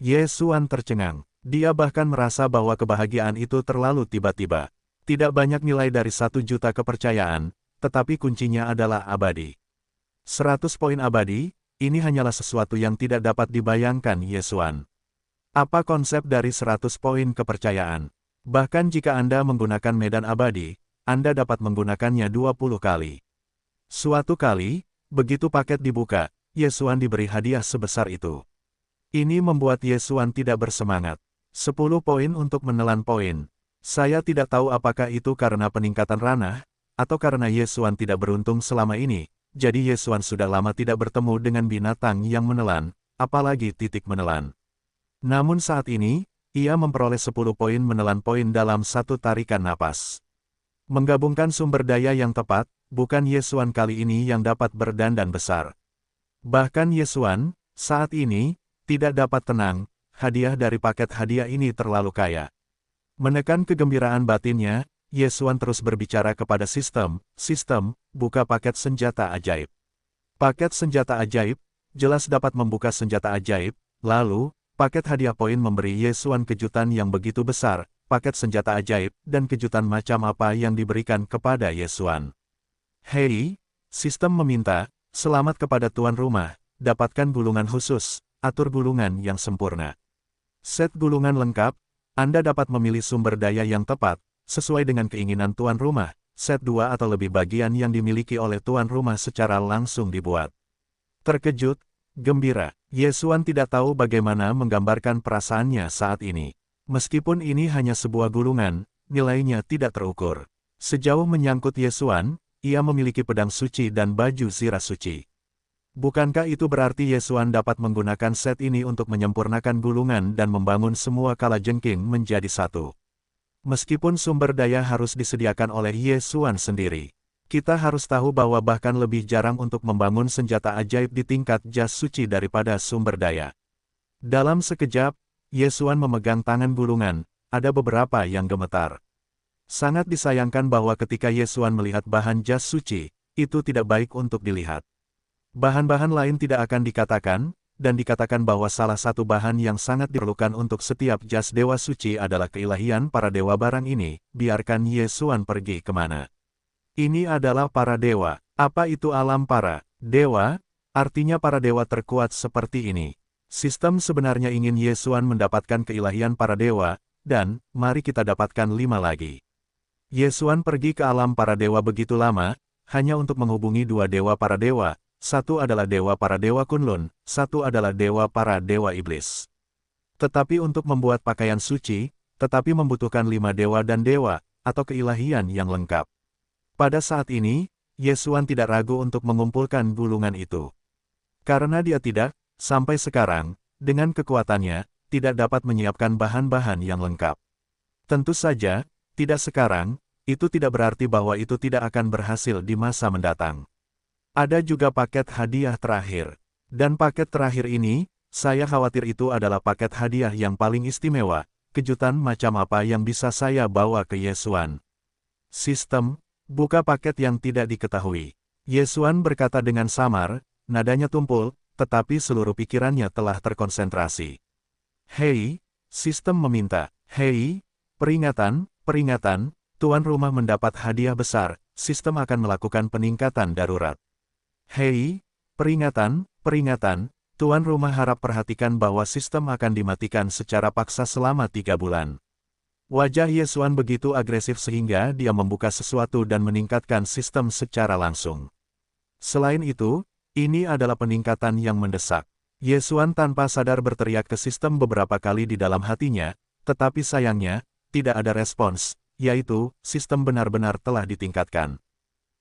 Ye Xuan tercengang. Dia bahkan merasa bahwa kebahagiaan itu terlalu tiba-tiba. Tidak banyak nilai dari 1.000.000 kepercayaan, tetapi kuncinya adalah abadi. 100 poin abadi, ini hanyalah sesuatu yang tidak dapat dibayangkan Ye Xuan. Apa konsep dari 100 poin kepercayaan? Bahkan jika Anda menggunakan medan abadi, Anda dapat menggunakannya 20 kali. Suatu kali, begitu paket dibuka, Ye Xuan diberi hadiah sebesar itu. Ini membuat Ye Xuan tidak bersemangat. 10 poin untuk menelan poin. Saya tidak tahu apakah itu karena peningkatan ranah, atau karena Ye Xuan tidak beruntung selama ini, jadi Ye Xuan sudah lama tidak bertemu dengan binatang yang menelan, apalagi titik menelan. Namun saat ini, ia memperoleh 10 poin menelan poin dalam satu tarikan napas. Menggabungkan sumber daya yang tepat, bukan Ye Xuan kali ini yang dapat berdandan besar. Bahkan Ye Xuan, saat ini, tidak dapat tenang, hadiah dari paket hadiah ini terlalu kaya. Menekan kegembiraan batinnya, Ye Xuan terus berbicara kepada sistem, buka paket senjata ajaib. Paket senjata ajaib, jelas dapat membuka senjata ajaib, lalu, paket hadiah poin memberi Ye Xuan kejutan yang begitu besar, paket senjata ajaib, dan kejutan macam apa yang diberikan kepada Ye Xuan. Hei, sistem meminta, selamat kepada tuan rumah, dapatkan gulungan khusus, atur gulungan yang sempurna. Set gulungan lengkap, Anda dapat memilih sumber daya yang tepat, sesuai dengan keinginan tuan rumah, set 2 atau lebih bagian yang dimiliki oleh tuan rumah secara langsung dibuat. Terkejut, gembira, Ye Xuan tidak tahu bagaimana menggambarkan perasaannya saat ini. Meskipun ini hanya sebuah gulungan, nilainya tidak terukur. Sejauh menyangkut Ye Xuan, ia memiliki pedang suci dan baju zirah suci. Bukankah itu berarti Ye Xuan dapat menggunakan set ini untuk menyempurnakan gulungan dan membangun semua kalajengking menjadi satu? Meskipun sumber daya harus disediakan oleh Ye Xuan sendiri, kita harus tahu bahwa bahkan lebih jarang untuk membangun senjata ajaib di tingkat jas suci daripada sumber daya. Dalam sekejap, Ye Xuan memegang tangan gulungan, ada beberapa yang gemetar. Sangat disayangkan bahwa ketika Ye Xuan melihat bahan jas suci, itu tidak baik untuk dilihat. Bahan-bahan lain tidak akan dikatakan, dan dikatakan bahwa salah satu bahan yang sangat diperlukan untuk setiap jas dewa suci adalah keilahian para dewa barang ini, biarkan Ye Xuan pergi kemana. Ini adalah para dewa. Apa itu alam para dewa? Artinya para dewa terkuat seperti ini. Sistem sebenarnya ingin Ye Xuan mendapatkan keilahian para dewa, dan, mari kita dapatkan 5 lagi. Ye Xuan pergi ke alam para dewa begitu lama, hanya untuk menghubungi 2 dewa para dewa. Satu adalah dewa para dewa Kunlun, satu adalah dewa para dewa iblis. Tetapi untuk membuat pakaian suci, tetapi membutuhkan 5 dewa dan dewa, atau keilahian yang lengkap. Pada saat ini, Ye Xuan tidak ragu untuk mengumpulkan gulungan itu. Karena dia tidak, sampai sekarang, dengan kekuatannya, tidak dapat menyiapkan bahan-bahan yang lengkap. Tentu saja, tidak sekarang, itu tidak berarti bahwa itu tidak akan berhasil di masa mendatang. Ada juga paket hadiah terakhir. Dan paket terakhir ini, saya khawatir itu adalah paket hadiah yang paling istimewa, kejutan macam apa yang bisa saya bawa ke Ye Xuan. Sistem, buka paket yang tidak diketahui. Ye Xuan berkata dengan samar, nadanya tumpul, tetapi seluruh pikirannya telah terkonsentrasi. Hei, sistem meminta. Hei, peringatan, tuan rumah mendapat hadiah besar, sistem akan melakukan peningkatan darurat. Hei, peringatan, tuan rumah harap perhatikan bahwa sistem akan dimatikan secara paksa selama 3 bulan. Wajah Ye Xuan begitu agresif sehingga dia membuka sesuatu dan meningkatkan sistem secara langsung. Selain itu, ini adalah peningkatan yang mendesak. Ye Xuan tanpa sadar berteriak ke sistem beberapa kali di dalam hatinya, tetapi sayangnya, tidak ada respons, yaitu, sistem benar-benar telah ditingkatkan.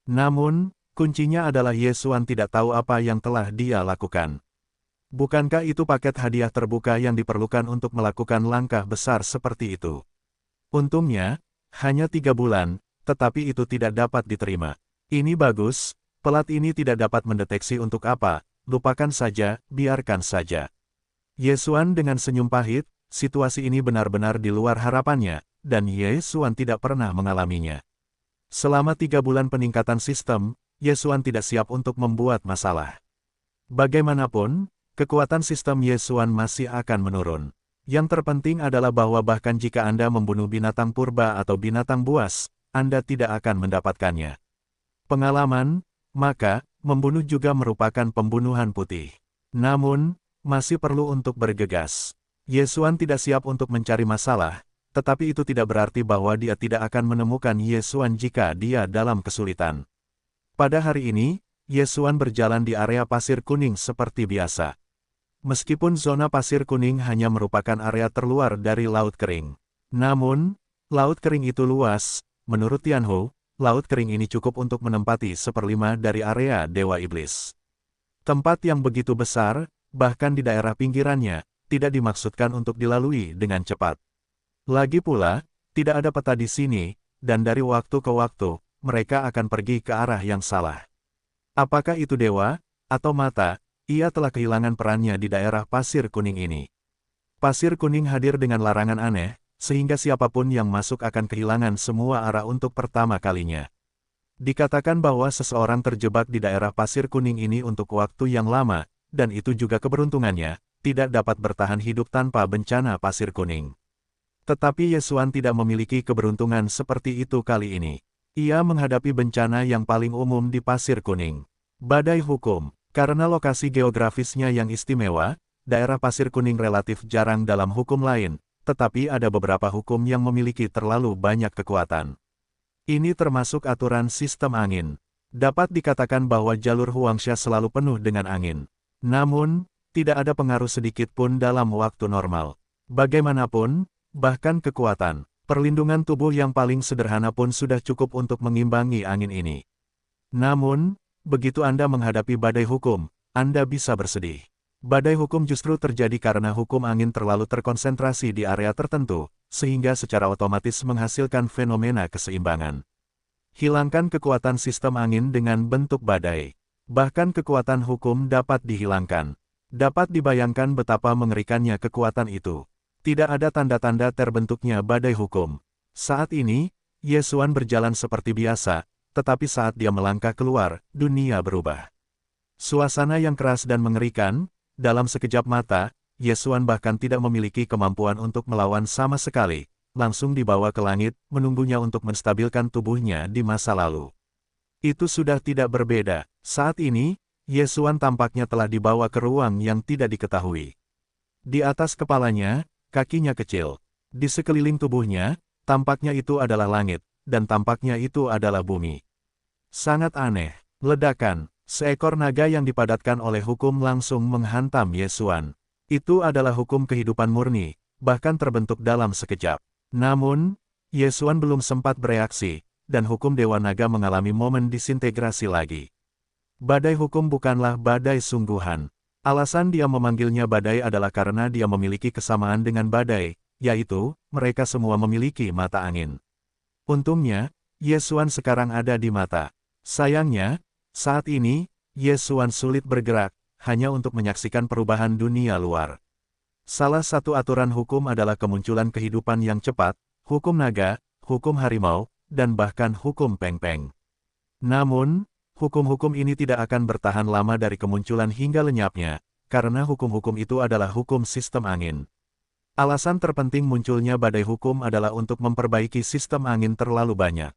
Namun, kuncinya adalah Ye Xuan tidak tahu apa yang telah dia lakukan. Bukankah itu paket hadiah terbuka yang diperlukan untuk melakukan langkah besar seperti itu? Untungnya, hanya 3 bulan, tetapi itu tidak dapat diterima. Ini bagus, pelat ini tidak dapat mendeteksi untuk apa, lupakan saja, biarkan saja. Yesuan dengan senyum pahit, situasi ini benar-benar di luar harapannya, dan Yesuan tidak pernah mengalaminya. Selama 3 bulan peningkatan sistem, Yesuan tidak siap untuk membuat masalah. Bagaimanapun, kekuatan sistem Yesuan masih akan menurun. Yang terpenting adalah bahwa bahkan jika Anda membunuh binatang purba atau binatang buas, Anda tidak akan mendapatkannya. Pengalaman, maka, membunuh juga merupakan pembunuhan putih. Namun, masih perlu untuk bergegas. Yesuan tidak siap untuk mencari masalah, tetapi itu tidak berarti bahwa dia tidak akan menemukan Yesuan jika dia dalam kesulitan. Pada hari ini, Yesuan berjalan di area pasir kuning seperti biasa. Meskipun zona pasir kuning hanya merupakan area terluar dari Laut Kering. Namun, Laut Kering itu luas, menurut Tianhu, Laut Kering ini cukup untuk menempati 1/5 dari area Dewa Iblis. Tempat yang begitu besar, bahkan di daerah pinggirannya, tidak dimaksudkan untuk dilalui dengan cepat. Lagi pula, tidak ada peta di sini, dan dari waktu ke waktu, mereka akan pergi ke arah yang salah. Apakah itu dewa, atau mata? Ia telah kehilangan perannya di daerah pasir kuning ini. Pasir kuning hadir dengan larangan aneh, sehingga siapapun yang masuk akan kehilangan semua arah untuk pertama kalinya. Dikatakan bahwa seseorang terjebak di daerah pasir kuning ini untuk waktu yang lama, dan itu juga keberuntungannya, tidak dapat bertahan hidup tanpa bencana pasir kuning. Tetapi Yesuan tidak memiliki keberuntungan seperti itu kali ini. Ia menghadapi bencana yang paling umum di pasir kuning. Badai hukum. Karena lokasi geografisnya yang istimewa, daerah pasir kuning relatif jarang dalam hukum lain, tetapi ada beberapa hukum yang memiliki terlalu banyak kekuatan. Ini termasuk aturan sistem angin. Dapat dikatakan bahwa jalur Huangsha selalu penuh dengan angin. Namun, tidak ada pengaruh sedikit pun dalam waktu normal. Bagaimanapun, bahkan kekuatan, perlindungan tubuh yang paling sederhana pun sudah cukup untuk mengimbangi angin ini. Namun, begitu Anda menghadapi badai hukum, Anda bisa bersedih. Badai hukum justru terjadi karena hukum angin terlalu terkonsentrasi di area tertentu, sehingga secara otomatis menghasilkan fenomena keseimbangan. Hilangkan kekuatan sistem angin dengan bentuk badai. Bahkan kekuatan hukum dapat dihilangkan. Dapat dibayangkan betapa mengerikannya kekuatan itu. Tidak ada tanda-tanda terbentuknya badai hukum. Saat ini, Yesuan berjalan seperti biasa, tetapi saat dia melangkah keluar, dunia berubah. Suasana yang keras dan mengerikan, dalam sekejap mata, Yesuan bahkan tidak memiliki kemampuan untuk melawan sama sekali, langsung dibawa ke langit, menunggunya untuk menstabilkan tubuhnya di masa lalu. Itu sudah tidak berbeda. Saat ini, Yesuan tampaknya telah dibawa ke ruang yang tidak diketahui. Di atas kepalanya, kakinya kecil. Di sekeliling tubuhnya, tampaknya itu adalah langit, dan tampaknya itu adalah bumi. Sangat aneh. Ledakan. Seekor naga yang dipadatkan oleh hukum langsung menghantam Yesuan. Itu adalah hukum kehidupan murni, bahkan terbentuk dalam sekejap. Namun, Yesuan belum sempat bereaksi, dan hukum Dewa Naga mengalami momen disintegrasi lagi. Badai hukum bukanlah badai sungguhan. Alasan dia memanggilnya badai adalah karena dia memiliki kesamaan dengan badai, yaitu, mereka semua memiliki mata angin. Untungnya, Yesuan sekarang ada di mata. Sayangnya, saat ini, Yesuan sulit bergerak, hanya untuk menyaksikan perubahan dunia luar. Salah satu aturan hukum adalah kemunculan kehidupan yang cepat, hukum naga, hukum harimau, dan bahkan hukum peng-peng. Namun, hukum-hukum ini tidak akan bertahan lama dari kemunculan hingga lenyapnya, karena hukum-hukum itu adalah hukum sistem angin. Alasan terpenting munculnya badai hukum adalah untuk memperbaiki sistem angin terlalu banyak.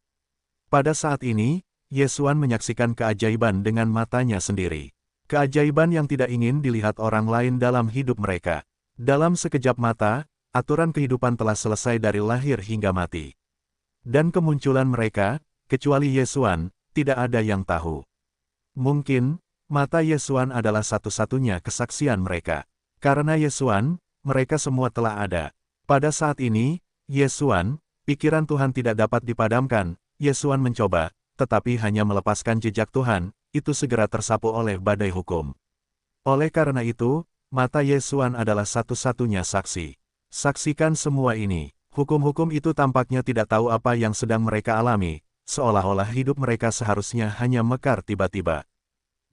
Pada saat ini, Yesuan menyaksikan keajaiban dengan matanya sendiri. Keajaiban yang tidak ingin dilihat orang lain dalam hidup mereka. Dalam sekejap mata, aturan kehidupan telah selesai dari lahir hingga mati. Dan kemunculan mereka, kecuali Yesuan, tidak ada yang tahu. Mungkin, mata Yesuan adalah satu-satunya kesaksian mereka. Karena Yesuan, mereka semua telah ada. Pada saat ini, Yesuan, pikiran Tuhan tidak dapat dipadamkan. Yesuan mencoba, tetapi hanya melepaskan jejak Tuhan, itu segera tersapu oleh badai hukum. Oleh karena itu, mata Yesuan adalah satu-satunya saksi. Saksikan semua ini. Hukum-hukum itu tampaknya tidak tahu apa yang sedang mereka alami, seolah-olah hidup mereka seharusnya hanya mekar tiba-tiba.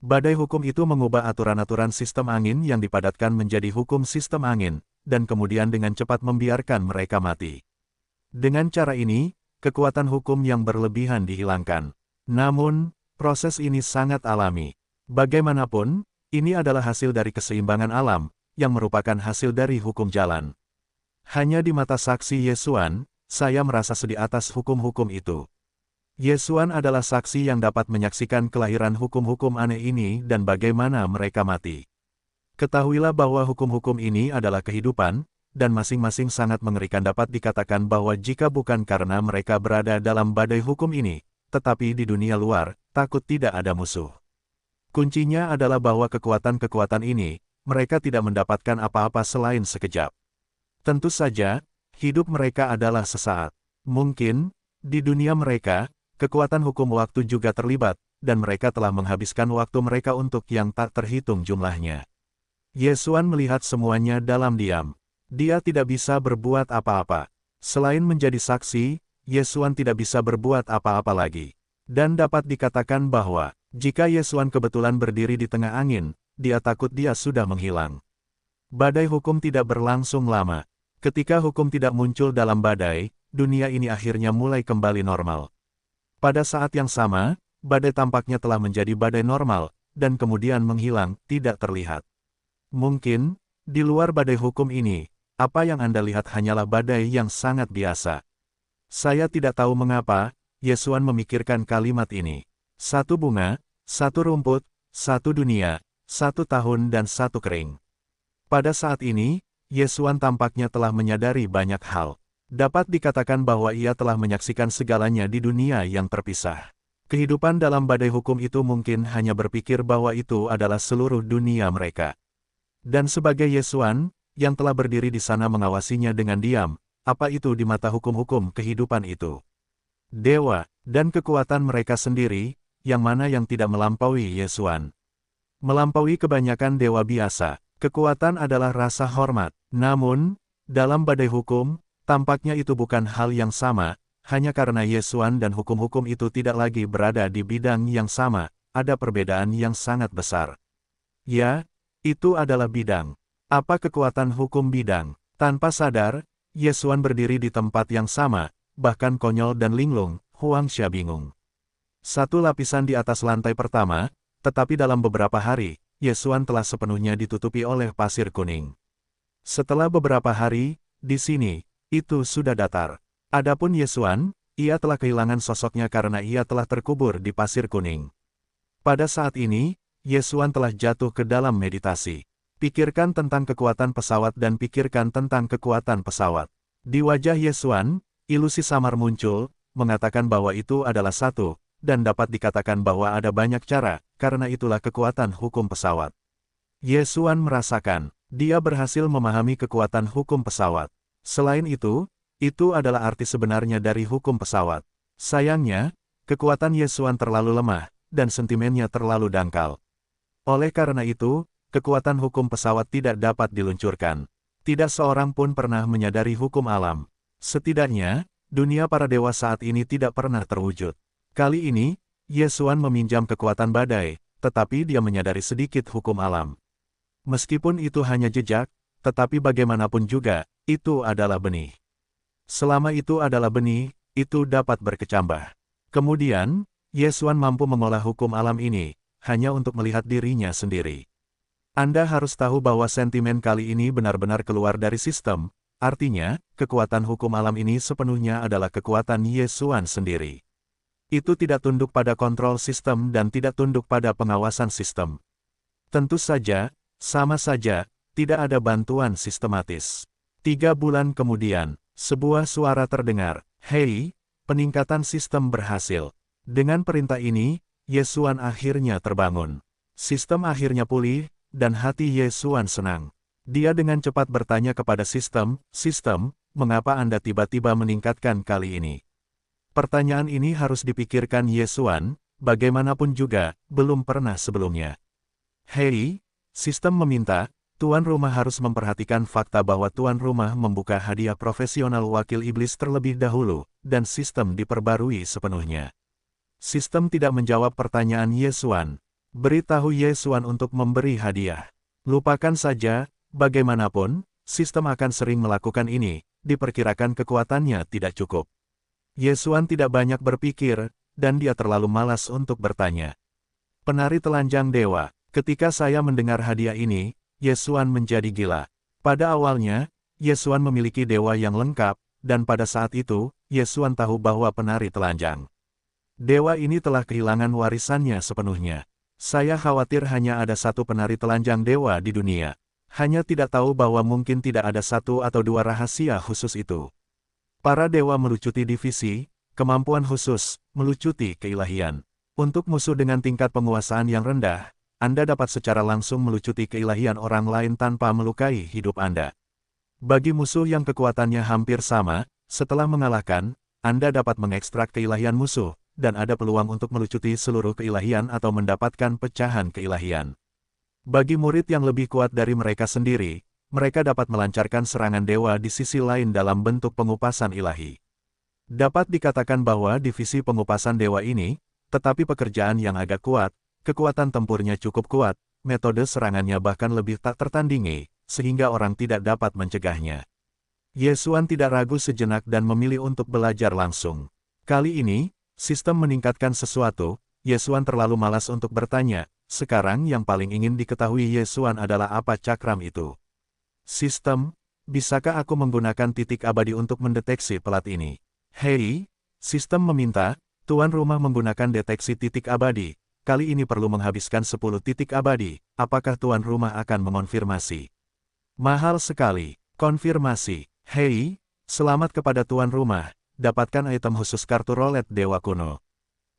Badai hukum itu mengubah aturan-aturan sistem angin yang dipadatkan menjadi hukum sistem angin, dan kemudian dengan cepat membiarkan mereka mati. Dengan cara ini, kekuatan hukum yang berlebihan dihilangkan. Namun, proses ini sangat alami. Bagaimanapun, ini adalah hasil dari keseimbangan alam, yang merupakan hasil dari hukum jalan. Hanya di mata saksi Yesuan, saya merasa sedih atas hukum-hukum itu. Yesuan adalah saksi yang dapat menyaksikan kelahiran hukum-hukum aneh ini dan bagaimana mereka mati. Ketahuilah bahwa hukum-hukum ini adalah kehidupan, dan masing-masing sangat mengerikan. Dapat dikatakan bahwa jika bukan karena mereka berada dalam badai hukum ini, tetapi di dunia luar, takut tidak ada musuh. Kuncinya adalah bahwa kekuatan-kekuatan ini, mereka tidak mendapatkan apa-apa selain sekejap. Tentu saja, hidup mereka adalah sesaat. Mungkin, di dunia mereka, kekuatan hukum waktu juga terlibat, dan mereka telah menghabiskan waktu mereka untuk yang tak terhitung jumlahnya. Yesuan melihat semuanya dalam diam. Dia tidak bisa berbuat apa-apa. Selain menjadi saksi, Yesuan tidak bisa berbuat apa-apa lagi. Dan dapat dikatakan bahwa, jika Yesuan kebetulan berdiri di tengah angin, dia takut dia sudah menghilang. Badai hukum tidak berlangsung lama. Ketika hukum tidak muncul dalam badai, dunia ini akhirnya mulai kembali normal. Pada saat yang sama, badai tampaknya telah menjadi badai normal, dan kemudian menghilang, tidak terlihat. Mungkin, di luar badai hukum ini, apa yang Anda lihat hanyalah badai yang sangat biasa. Saya tidak tahu mengapa, Yesuan memikirkan kalimat ini. Satu bunga, satu rumput, satu dunia, satu tahun dan satu kering. Pada saat ini, Yesuan tampaknya telah menyadari banyak hal. Dapat dikatakan bahwa ia telah menyaksikan segalanya di dunia yang terpisah. Kehidupan dalam badai hukum itu mungkin hanya berpikir bahwa itu adalah seluruh dunia mereka. Dan sebagai Yesuan, yang telah berdiri di sana mengawasinya dengan diam, apa itu di mata hukum-hukum kehidupan itu? Dewa, dan kekuatan mereka sendiri, yang mana yang tidak melampaui Yesuan? Melampaui kebanyakan dewa biasa, kekuatan adalah rasa hormat. Namun, dalam badai hukum, tampaknya itu bukan hal yang sama, hanya karena Yesuan dan hukum-hukum itu tidak lagi berada di bidang yang sama, ada perbedaan yang sangat besar. Ya, itu adalah bidang. Apa kekuatan hukum bidang? Tanpa sadar, Yesuan berdiri di tempat yang sama, bahkan konyol dan linglung, Huangxia bingung. Satu lapisan di atas lantai pertama, tetapi dalam beberapa hari, Yesuan telah sepenuhnya ditutupi oleh pasir kuning. Setelah beberapa hari, di sini, itu sudah datar. Adapun Yesuan, ia telah kehilangan sosoknya karena ia telah terkubur di pasir kuning. Pada saat ini, Yesuan telah jatuh ke dalam meditasi. Pikirkan tentang kekuatan pesawat dan pikirkan tentang kekuatan pesawat. Di wajah Yesuan, ilusi samar muncul, mengatakan bahwa itu adalah satu, dan dapat dikatakan bahwa ada banyak cara, karena itulah kekuatan hukum pesawat. Yesuan merasakan, dia berhasil memahami kekuatan hukum pesawat. Selain itu adalah arti sebenarnya dari hukum pesawat. Sayangnya, kekuatan Yesuan terlalu lemah, dan sentimennya terlalu dangkal. Oleh karena itu, kekuatan hukum pesawat tidak dapat diluncurkan. Tidak seorang pun pernah menyadari hukum alam. Setidaknya, dunia para dewa saat ini tidak pernah terwujud. Kali ini, Yesuan meminjam kekuatan badai, tetapi dia menyadari sedikit hukum alam. Meskipun itu hanya jejak, tetapi bagaimanapun juga, itu adalah benih. Selama itu adalah benih, itu dapat berkecambah. Kemudian, Yesuan mampu mengolah hukum alam ini, hanya untuk melihat dirinya sendiri. Anda harus tahu bahwa sentimen kali ini benar-benar keluar dari sistem, artinya, kekuatan hukum alam ini sepenuhnya adalah kekuatan Yesuan sendiri. Itu tidak tunduk pada kontrol sistem dan tidak tunduk pada pengawasan sistem. Tentu saja, sama saja, tidak ada bantuan sistematis. 3 bulan kemudian, sebuah suara terdengar, "Hei, peningkatan sistem berhasil." Dengan perintah ini, Yesuan akhirnya terbangun. Sistem akhirnya pulih, dan hati Yesuan senang. Dia dengan cepat bertanya kepada sistem, mengapa Anda tiba-tiba meningkatkan kali ini? Pertanyaan ini harus dipikirkan Yesuan, bagaimanapun juga, belum pernah sebelumnya. Hei, sistem meminta, tuan rumah harus memperhatikan fakta bahwa tuan rumah membuka hadiah profesional wakil iblis terlebih dahulu, dan sistem diperbarui sepenuhnya. Sistem tidak menjawab pertanyaan Yesuan. Beritahu Yesuan untuk memberi hadiah. Lupakan saja, bagaimanapun, sistem akan sering melakukan ini, diperkirakan kekuatannya tidak cukup. Yesuan tidak banyak berpikir, dan dia terlalu malas untuk bertanya. Penari telanjang dewa, ketika saya mendengar hadiah ini, Yesuan menjadi gila. Pada awalnya, Yesuan memiliki dewa yang lengkap, dan pada saat itu, Yesuan tahu bahwa penari telanjang dewa ini telah kehilangan warisannya sepenuhnya. Saya khawatir hanya ada satu penari telanjang dewa di dunia. Hanya tidak tahu bahwa mungkin tidak ada satu atau dua rahasia khusus itu. Para dewa melucuti divisi, kemampuan khusus, melucuti keilahian. Untuk musuh dengan tingkat penguasaan yang rendah, Anda dapat secara langsung melucuti keilahian orang lain tanpa melukai hidup Anda. Bagi musuh yang kekuatannya hampir sama, setelah mengalahkan, Anda dapat mengekstrak keilahian musuh, dan ada peluang untuk melucuti seluruh keilahian atau mendapatkan pecahan keilahian. Bagi murid yang lebih kuat dari mereka sendiri, mereka dapat melancarkan serangan dewa di sisi lain dalam bentuk pengupasan ilahi. Dapat dikatakan bahwa divisi pengupasan dewa ini, tetapi pekerjaan yang agak kuat, kekuatan tempurnya cukup kuat, metode serangannya bahkan lebih tak tertandingi, sehingga orang tidak dapat mencegahnya. Yesuan tidak ragu sejenak dan memilih untuk belajar langsung. Kali ini, sistem meningkatkan sesuatu, Yesuan terlalu malas untuk bertanya, sekarang yang paling ingin diketahui Yesuan adalah apa cakram itu. Sistem, bisakah aku menggunakan titik abadi untuk mendeteksi pelat ini? Hei, sistem meminta, tuan rumah menggunakan deteksi titik abadi, kali ini perlu menghabiskan 10 titik abadi, apakah tuan rumah akan mengonfirmasi? Mahal sekali, konfirmasi, hei, selamat kepada tuan rumah. Dapatkan item khusus kartu rolet Dewa Kuno.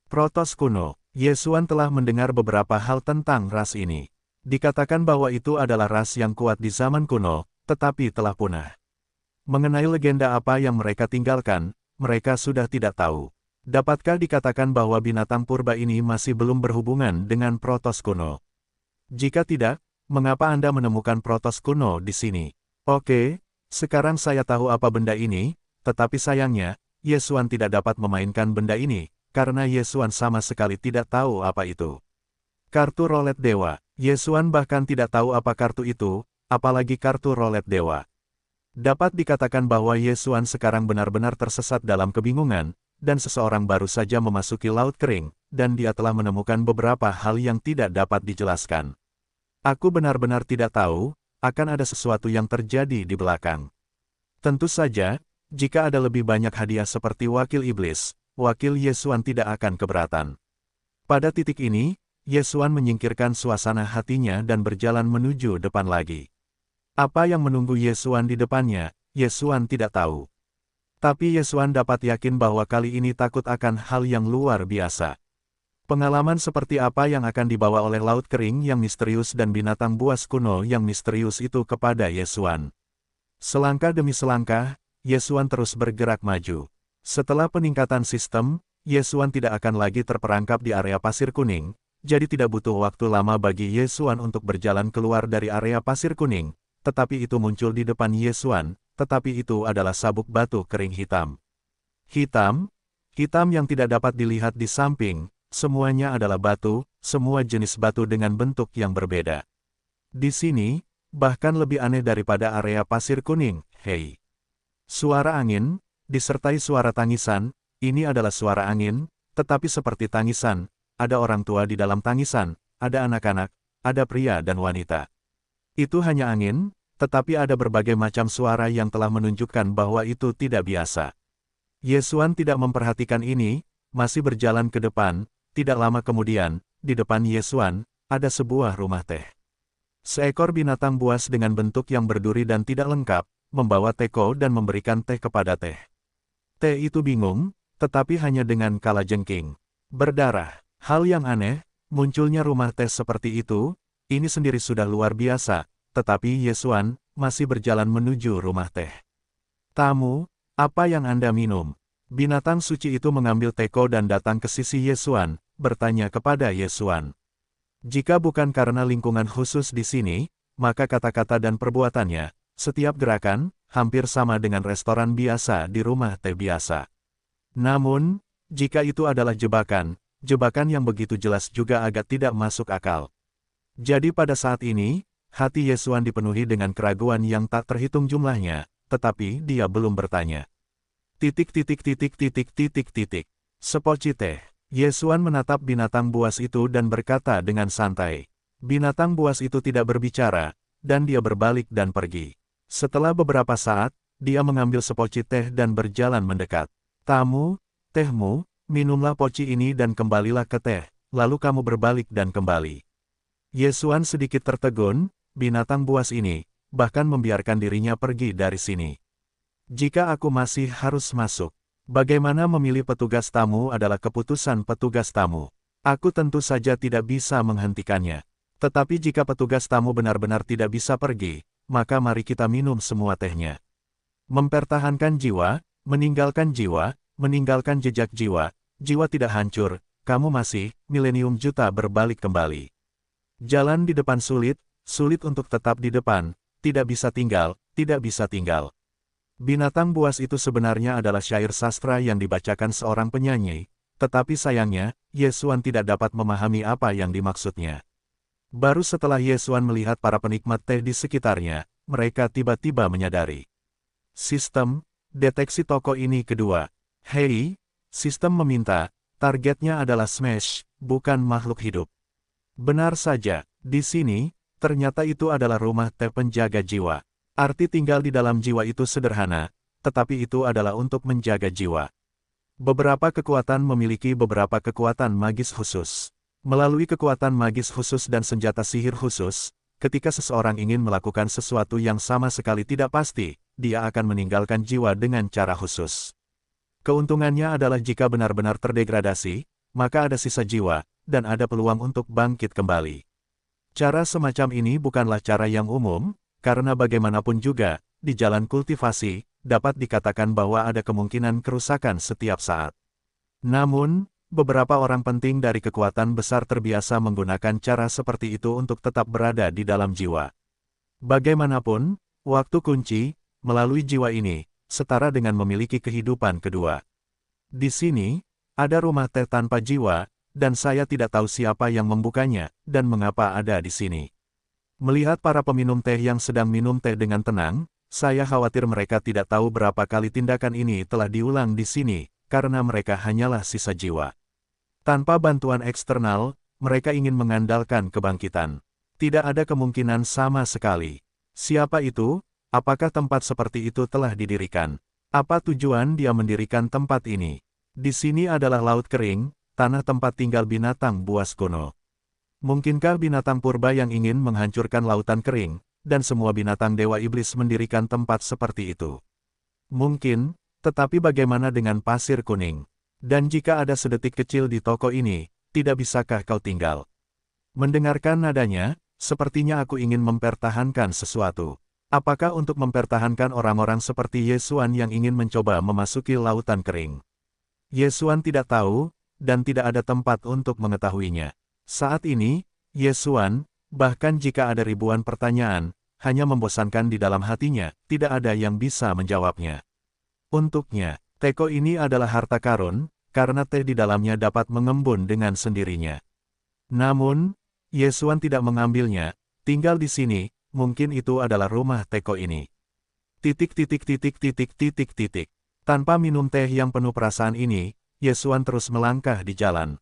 Protos kuno, Yesuan telah mendengar beberapa hal tentang ras ini. Dikatakan bahwa itu adalah ras yang kuat di zaman kuno, tetapi telah punah. Mengenai legenda apa yang mereka tinggalkan, mereka sudah tidak tahu. Dapatkah dikatakan bahwa binatang purba ini masih belum berhubungan dengan protos kuno? Jika tidak, mengapa Anda menemukan protos kuno di sini? Oke, sekarang saya tahu apa benda ini, tetapi sayangnya, Yesuan tidak dapat memainkan benda ini, karena Yesuan sama sekali tidak tahu apa itu. Kartu rolet dewa, Yesuan bahkan tidak tahu apa kartu itu, apalagi kartu rolet dewa. Dapat dikatakan bahwa Yesuan sekarang benar-benar tersesat dalam kebingungan, dan seseorang baru saja memasuki Laut Kering, dan dia telah menemukan beberapa hal yang tidak dapat dijelaskan. Aku benar-benar tidak tahu, akan ada sesuatu yang terjadi di belakang. Tentu saja, jika ada lebih banyak hadiah seperti wakil iblis, wakil Yesuan tidak akan keberatan. Pada titik ini, Yesuan menyingkirkan suasana hatinya dan berjalan menuju depan lagi. Apa yang menunggu Yesuan di depannya, Yesuan tidak tahu. Tapi Yesuan dapat yakin bahwa kali ini takut akan hal yang luar biasa. Pengalaman seperti apa yang akan dibawa oleh Laut Kering yang misterius dan binatang buas kuno yang misterius itu kepada Yesuan. Selangkah demi selangkah, Yesuan terus bergerak maju. Setelah peningkatan sistem, Yesuan tidak akan lagi terperangkap di area pasir kuning, jadi tidak butuh waktu lama bagi Yesuan untuk berjalan keluar dari area pasir kuning, tetapi itu muncul di depan Yesuan, tetapi itu adalah sabuk batu kering hitam. Hitam yang tidak dapat dilihat di samping, semuanya adalah batu, semua jenis batu dengan bentuk yang berbeda. Di sini, bahkan lebih aneh daripada area pasir kuning, hei. Suara angin, disertai suara tangisan, ini adalah suara angin, tetapi seperti tangisan, ada orang tua di dalam tangisan, ada anak-anak, ada pria dan wanita. Itu hanya angin, tetapi ada berbagai macam suara yang telah menunjukkan bahwa itu tidak biasa. Yesuan tidak memperhatikan ini, masih berjalan ke depan, tidak lama kemudian, di depan Yesuan, ada sebuah rumah teh. Seekor binatang buas dengan bentuk yang berduri dan tidak lengkap, membawa teko dan memberikan teh kepada teh. Teh itu bingung, tetapi hanya dengan kalajengking. Berdarah. Hal yang aneh, munculnya rumah teh seperti itu, ini sendiri sudah luar biasa, tetapi Yesuan masih berjalan menuju rumah teh. Tamu, apa yang Anda minum? Binatang suci itu mengambil teko dan datang ke sisi Yesuan, bertanya kepada Yesuan. Jika bukan karena lingkungan khusus di sini, maka kata-kata dan perbuatannya, setiap gerakan, hampir sama dengan restoran biasa di rumah teh biasa. Namun, jika itu adalah jebakan, jebakan yang begitu jelas juga agak tidak masuk akal. Jadi pada saat ini, hati Yesuan dipenuhi dengan keraguan yang tak terhitung jumlahnya, tetapi dia belum bertanya. Sepoci teh. Yesuan menatap binatang buas itu dan berkata dengan santai. Binatang buas itu tidak berbicara, dan dia berbalik dan pergi. Setelah beberapa saat, dia mengambil sepoci teh dan berjalan mendekat. Tamu, tehmu, minumlah poci ini dan kembalilah ke teh, lalu kamu berbalik dan kembali. Yesuan sedikit tertegun, binatang buas ini, bahkan membiarkan dirinya pergi dari sini. Jika aku masih harus masuk, bagaimana memilih petugas tamu adalah keputusan petugas tamu. Aku tentu saja tidak bisa menghentikannya. Tetapi jika petugas tamu benar-benar tidak bisa pergi, maka mari kita minum semua tehnya. Mempertahankan jiwa, meninggalkan jejak jiwa, jiwa tidak hancur, kamu masih, milenium juta berbalik kembali. Jalan di depan sulit untuk tetap di depan, tidak bisa tinggal. Binatang buas itu sebenarnya adalah syair sastra yang dibacakan seorang penyanyi, tetapi sayangnya, Yesuan tidak dapat memahami apa yang dimaksudnya. Baru setelah Yesuan melihat para penikmat teh di sekitarnya, mereka tiba-tiba menyadari. Sistem deteksi toko ini kedua. Hei, sistem meminta, targetnya adalah Smash, bukan makhluk hidup. Benar saja, di sini, ternyata itu adalah rumah teh penjaga jiwa. Arti tinggal di dalam jiwa itu sederhana, tetapi itu adalah untuk menjaga jiwa. Beberapa kekuatan memiliki beberapa kekuatan magis khusus. Melalui kekuatan magis khusus dan senjata sihir khusus, ketika seseorang ingin melakukan sesuatu yang sama sekali tidak pasti, dia akan meninggalkan jiwa dengan cara khusus. Keuntungannya adalah jika benar-benar terdegradasi, maka ada sisa jiwa, dan ada peluang untuk bangkit kembali. Cara semacam ini bukanlah cara yang umum, karena bagaimanapun juga, di jalan kultivasi, dapat dikatakan bahwa ada kemungkinan kerusakan setiap saat. Namun, beberapa orang penting dari kekuatan besar terbiasa menggunakan cara seperti itu untuk tetap berada di dalam jiwa. Bagaimanapun, waktu kunci, melalui jiwa ini, setara dengan memiliki kehidupan kedua. Di sini, ada rumah teh tanpa jiwa, dan saya tidak tahu siapa yang membukanya, dan mengapa ada di sini. Melihat para peminum teh yang sedang minum teh dengan tenang, saya khawatir mereka tidak tahu berapa kali tindakan ini telah diulang di sini, karena mereka hanyalah sisa jiwa. Tanpa bantuan eksternal, mereka ingin mengandalkan kebangkitan. Tidak ada kemungkinan sama sekali. Siapa itu? Apakah tempat seperti itu telah didirikan? Apa tujuan dia mendirikan tempat ini? Di sini adalah laut kering, tanah tempat tinggal binatang buas kuno. Mungkinkah binatang purba yang ingin menghancurkan lautan kering, dan semua binatang dewa iblis mendirikan tempat seperti itu? Mungkin, tetapi bagaimana dengan pasir kuning? Dan jika ada sedetik kecil di toko ini, tidak bisakah kau tinggal? Mendengarkan nadanya, sepertinya aku ingin mempertahankan sesuatu. Apakah untuk mempertahankan orang-orang seperti Yesuan yang ingin mencoba memasuki lautan kering? Yesuan tidak tahu, dan tidak ada tempat untuk mengetahuinya. Saat ini, Yesuan, bahkan jika ada ribuan pertanyaan, hanya membosankan di dalam hatinya, tidak ada yang bisa menjawabnya. Untuknya, teko ini adalah harta karun, karena teh di dalamnya dapat mengembun dengan sendirinya. Namun, Yesuan tidak mengambilnya, tinggal di sini, mungkin itu adalah rumah teko ini. Tanpa minum teh yang penuh perasaan ini, Yesuan terus melangkah di jalan.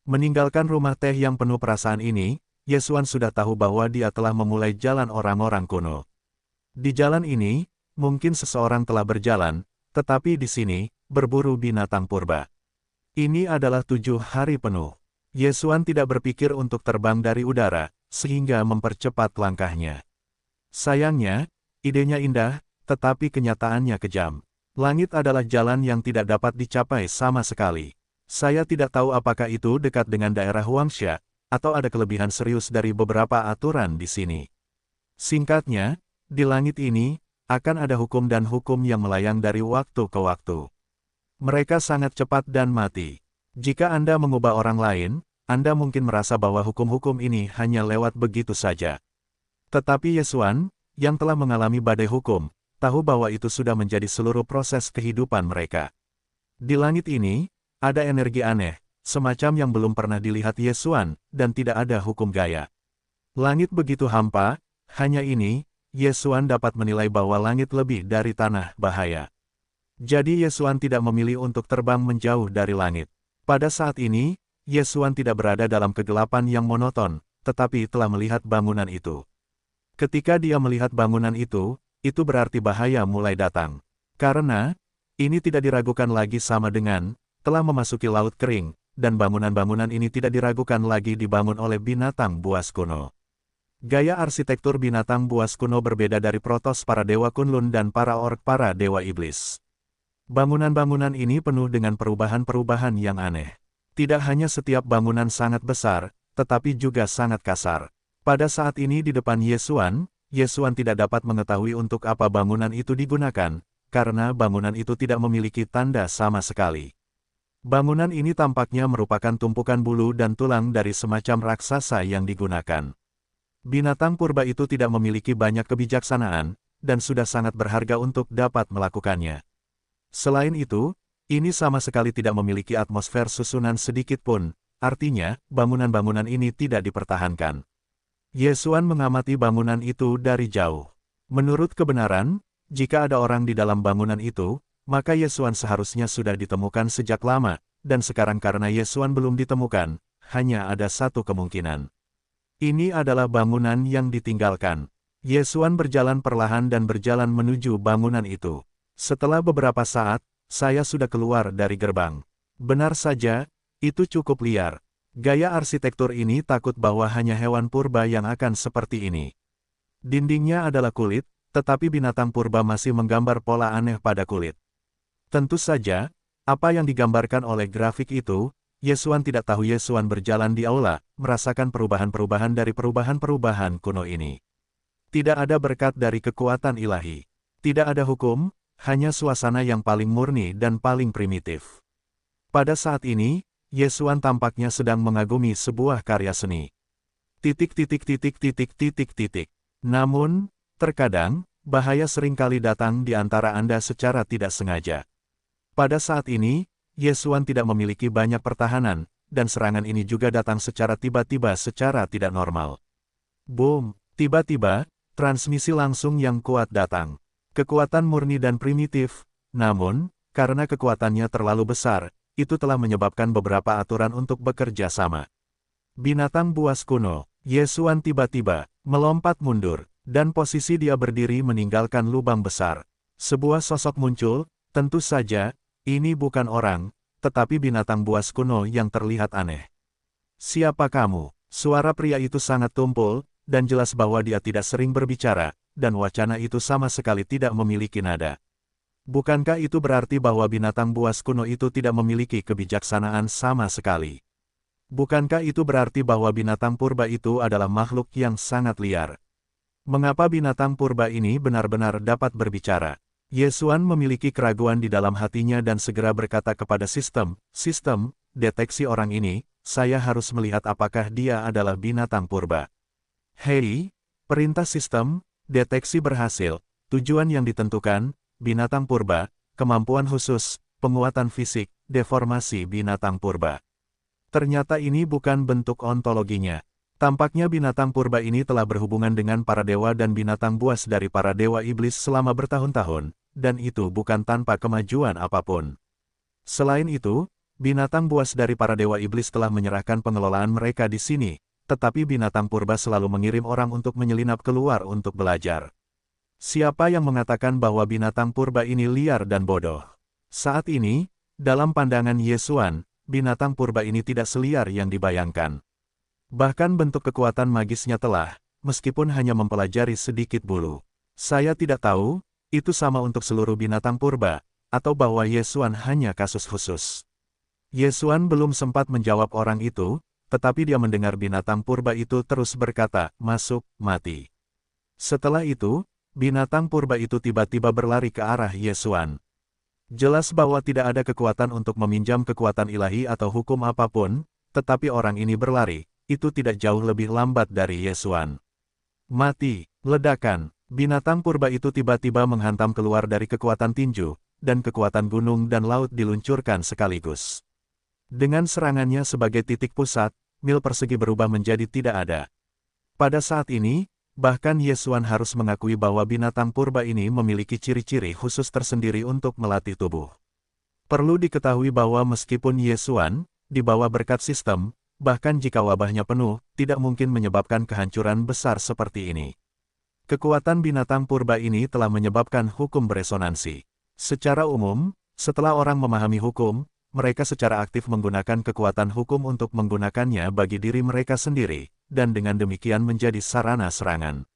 Meninggalkan rumah teh yang penuh perasaan ini, Yesuan sudah tahu bahwa dia telah memulai jalan orang-orang kuno. Di jalan ini, mungkin seseorang telah berjalan, tetapi di sini, berburu binatang purba. Ini adalah 7 hari penuh. Yesuan tidak berpikir untuk terbang dari udara, sehingga mempercepat langkahnya. Sayangnya, idenya indah, tetapi kenyataannya kejam. Langit adalah jalan yang tidak dapat dicapai sama sekali. Saya tidak tahu apakah itu dekat dengan daerah Huangsha, atau ada kelebihan serius dari beberapa aturan di sini. Singkatnya, di langit ini, akan ada hukum dan hukum yang melayang dari waktu ke waktu. Mereka sangat cepat dan mati. Jika Anda mengubah orang lain, Anda mungkin merasa bahwa hukum-hukum ini hanya lewat begitu saja. Tetapi Yesuan, yang telah mengalami badai hukum, tahu bahwa itu sudah menjadi seluruh proses kehidupan mereka. Di langit ini, ada energi aneh, semacam yang belum pernah dilihat Ye Xuan, dan tidak ada hukum gaya. Langit begitu hampa, hanya ini, Ye Xuan dapat menilai bahwa langit lebih dari tanah bahaya. Jadi Ye Xuan tidak memilih untuk terbang menjauh dari langit. Pada saat ini, Ye Xuan tidak berada dalam kegelapan yang monoton, tetapi telah melihat bangunan itu. Ketika dia melihat bangunan itu berarti bahaya mulai datang. Karena, ini tidak diragukan lagi sama dengan, telah memasuki laut kering, dan bangunan-bangunan ini tidak diragukan lagi dibangun oleh binatang buas kuno. Gaya arsitektur binatang buas kuno berbeda dari Protoss para dewa Kunlun dan para orc para dewa iblis. Bangunan-bangunan ini penuh dengan perubahan-perubahan yang aneh. Tidak hanya setiap bangunan sangat besar, tetapi juga sangat kasar. Pada saat ini di depan Ye Xuan tidak dapat mengetahui untuk apa bangunan itu digunakan, karena bangunan itu tidak memiliki tanda sama sekali. Bangunan ini tampaknya merupakan tumpukan bulu dan tulang dari semacam raksasa yang digunakan. Binatang purba itu tidak memiliki banyak kebijaksanaan, dan sudah sangat berharga untuk dapat melakukannya. Selain itu, ini sama sekali tidak memiliki atmosfer susunan sedikit pun, artinya, bangunan-bangunan ini tidak dipertahankan. Ye Xuan mengamati bangunan itu dari jauh. Menurut kebenaran, jika ada orang di dalam bangunan itu, maka Ye Xuan seharusnya sudah ditemukan sejak lama, dan sekarang karena Ye Xuan belum ditemukan, hanya ada satu kemungkinan. Ini adalah bangunan yang ditinggalkan. Ye Xuan berjalan perlahan dan berjalan menuju bangunan itu. Setelah beberapa saat, saya sudah keluar dari gerbang. Benar saja, itu cukup liar. Gaya arsitektur ini takut bahwa hanya hewan purba yang akan seperti ini. Dindingnya adalah kulit, tetapi binatang purba masih menggambar pola aneh pada kulit. Tentu saja, apa yang digambarkan oleh grafik itu, Ye Xuan tidak tahu. Ye Xuan berjalan di aula, merasakan perubahan-perubahan dari perubahan-perubahan kuno ini. Tidak ada berkat dari kekuatan ilahi. Tidak ada hukum, hanya suasana yang paling murni dan paling primitif. Pada saat ini, Ye Xuan tampaknya sedang mengagumi sebuah karya seni. Namun, terkadang, bahaya seringkali datang di antara Anda secara tidak sengaja. Pada saat ini, Ye Xuan tidak memiliki banyak pertahanan, dan serangan ini juga datang secara tiba-tiba secara tidak normal. Boom! Tiba-tiba, transmisi langsung yang kuat datang. Kekuatan murni dan primitif, namun, karena kekuatannya terlalu besar, itu telah menyebabkan beberapa aturan untuk bekerja sama. Binatang buas kuno, Ye Xuan tiba-tiba melompat mundur, dan posisi dia berdiri meninggalkan lubang besar. Sebuah sosok muncul, tentu saja, ini bukan orang, tetapi binatang buas kuno yang terlihat aneh. Siapa kamu? Suara pria itu sangat tumpul, dan jelas bahwa dia tidak sering berbicara, dan wacana itu sama sekali tidak memiliki nada. Bukankah itu berarti bahwa binatang buas kuno itu tidak memiliki kebijaksanaan sama sekali? Bukankah itu berarti bahwa binatang purba itu adalah makhluk yang sangat liar? Mengapa binatang purba ini benar-benar dapat berbicara? Ye Xuan memiliki keraguan di dalam hatinya dan segera berkata kepada sistem deteksi orang ini, saya harus melihat apakah dia adalah binatang purba. Hei, perintah sistem deteksi berhasil, tujuan yang ditentukan, binatang purba, kemampuan khusus, penguatan fisik, deformasi binatang purba. Ternyata ini bukan bentuk ontologinya. Tampaknya binatang purba ini telah berhubungan dengan para dewa dan binatang buas dari para dewa iblis selama bertahun-tahun, dan itu bukan tanpa kemajuan apapun. Selain itu, binatang buas dari para dewa iblis telah menyerahkan pengelolaan mereka di sini, tetapi binatang purba selalu mengirim orang untuk menyelinap keluar untuk belajar. Siapa yang mengatakan bahwa binatang purba ini liar dan bodoh? Saat ini, dalam pandangan Ye Xuan, binatang purba ini tidak seliar yang dibayangkan. Bahkan bentuk kekuatan magisnya telah, meskipun hanya mempelajari sedikit bulu. Saya tidak tahu, itu sama untuk seluruh binatang purba, atau bahwa Ye Xuan hanya kasus khusus. Ye Xuan belum sempat menjawab orang itu, tetapi dia mendengar binatang purba itu terus berkata, masuk, mati. Setelah itu, binatang purba itu tiba-tiba berlari ke arah Ye Xuan. Jelas bahwa tidak ada kekuatan untuk meminjam kekuatan ilahi atau hukum apapun, tetapi orang ini berlari, itu tidak jauh lebih lambat dari Ye Xuan. Mati, ledakan, binatang purba itu tiba-tiba menghantam keluar dari kekuatan tinju, dan kekuatan gunung dan laut diluncurkan sekaligus. Dengan serangannya sebagai titik pusat, mil persegi berubah menjadi tidak ada. Pada saat ini, bahkan Ye Xuan harus mengakui bahwa binatang purba ini memiliki ciri-ciri khusus tersendiri untuk melatih tubuh. Perlu diketahui bahwa meskipun Ye Xuan dibawa berkat sistem, bahkan jika wabahnya penuh, tidak mungkin menyebabkan kehancuran besar seperti ini. Kekuatan binatang purba ini telah menyebabkan hukum beresonansi. Secara umum, setelah orang memahami hukum, mereka secara aktif menggunakan kekuatan hukum untuk menggunakannya bagi diri mereka sendiri, dan dengan demikian menjadi sarana serangan.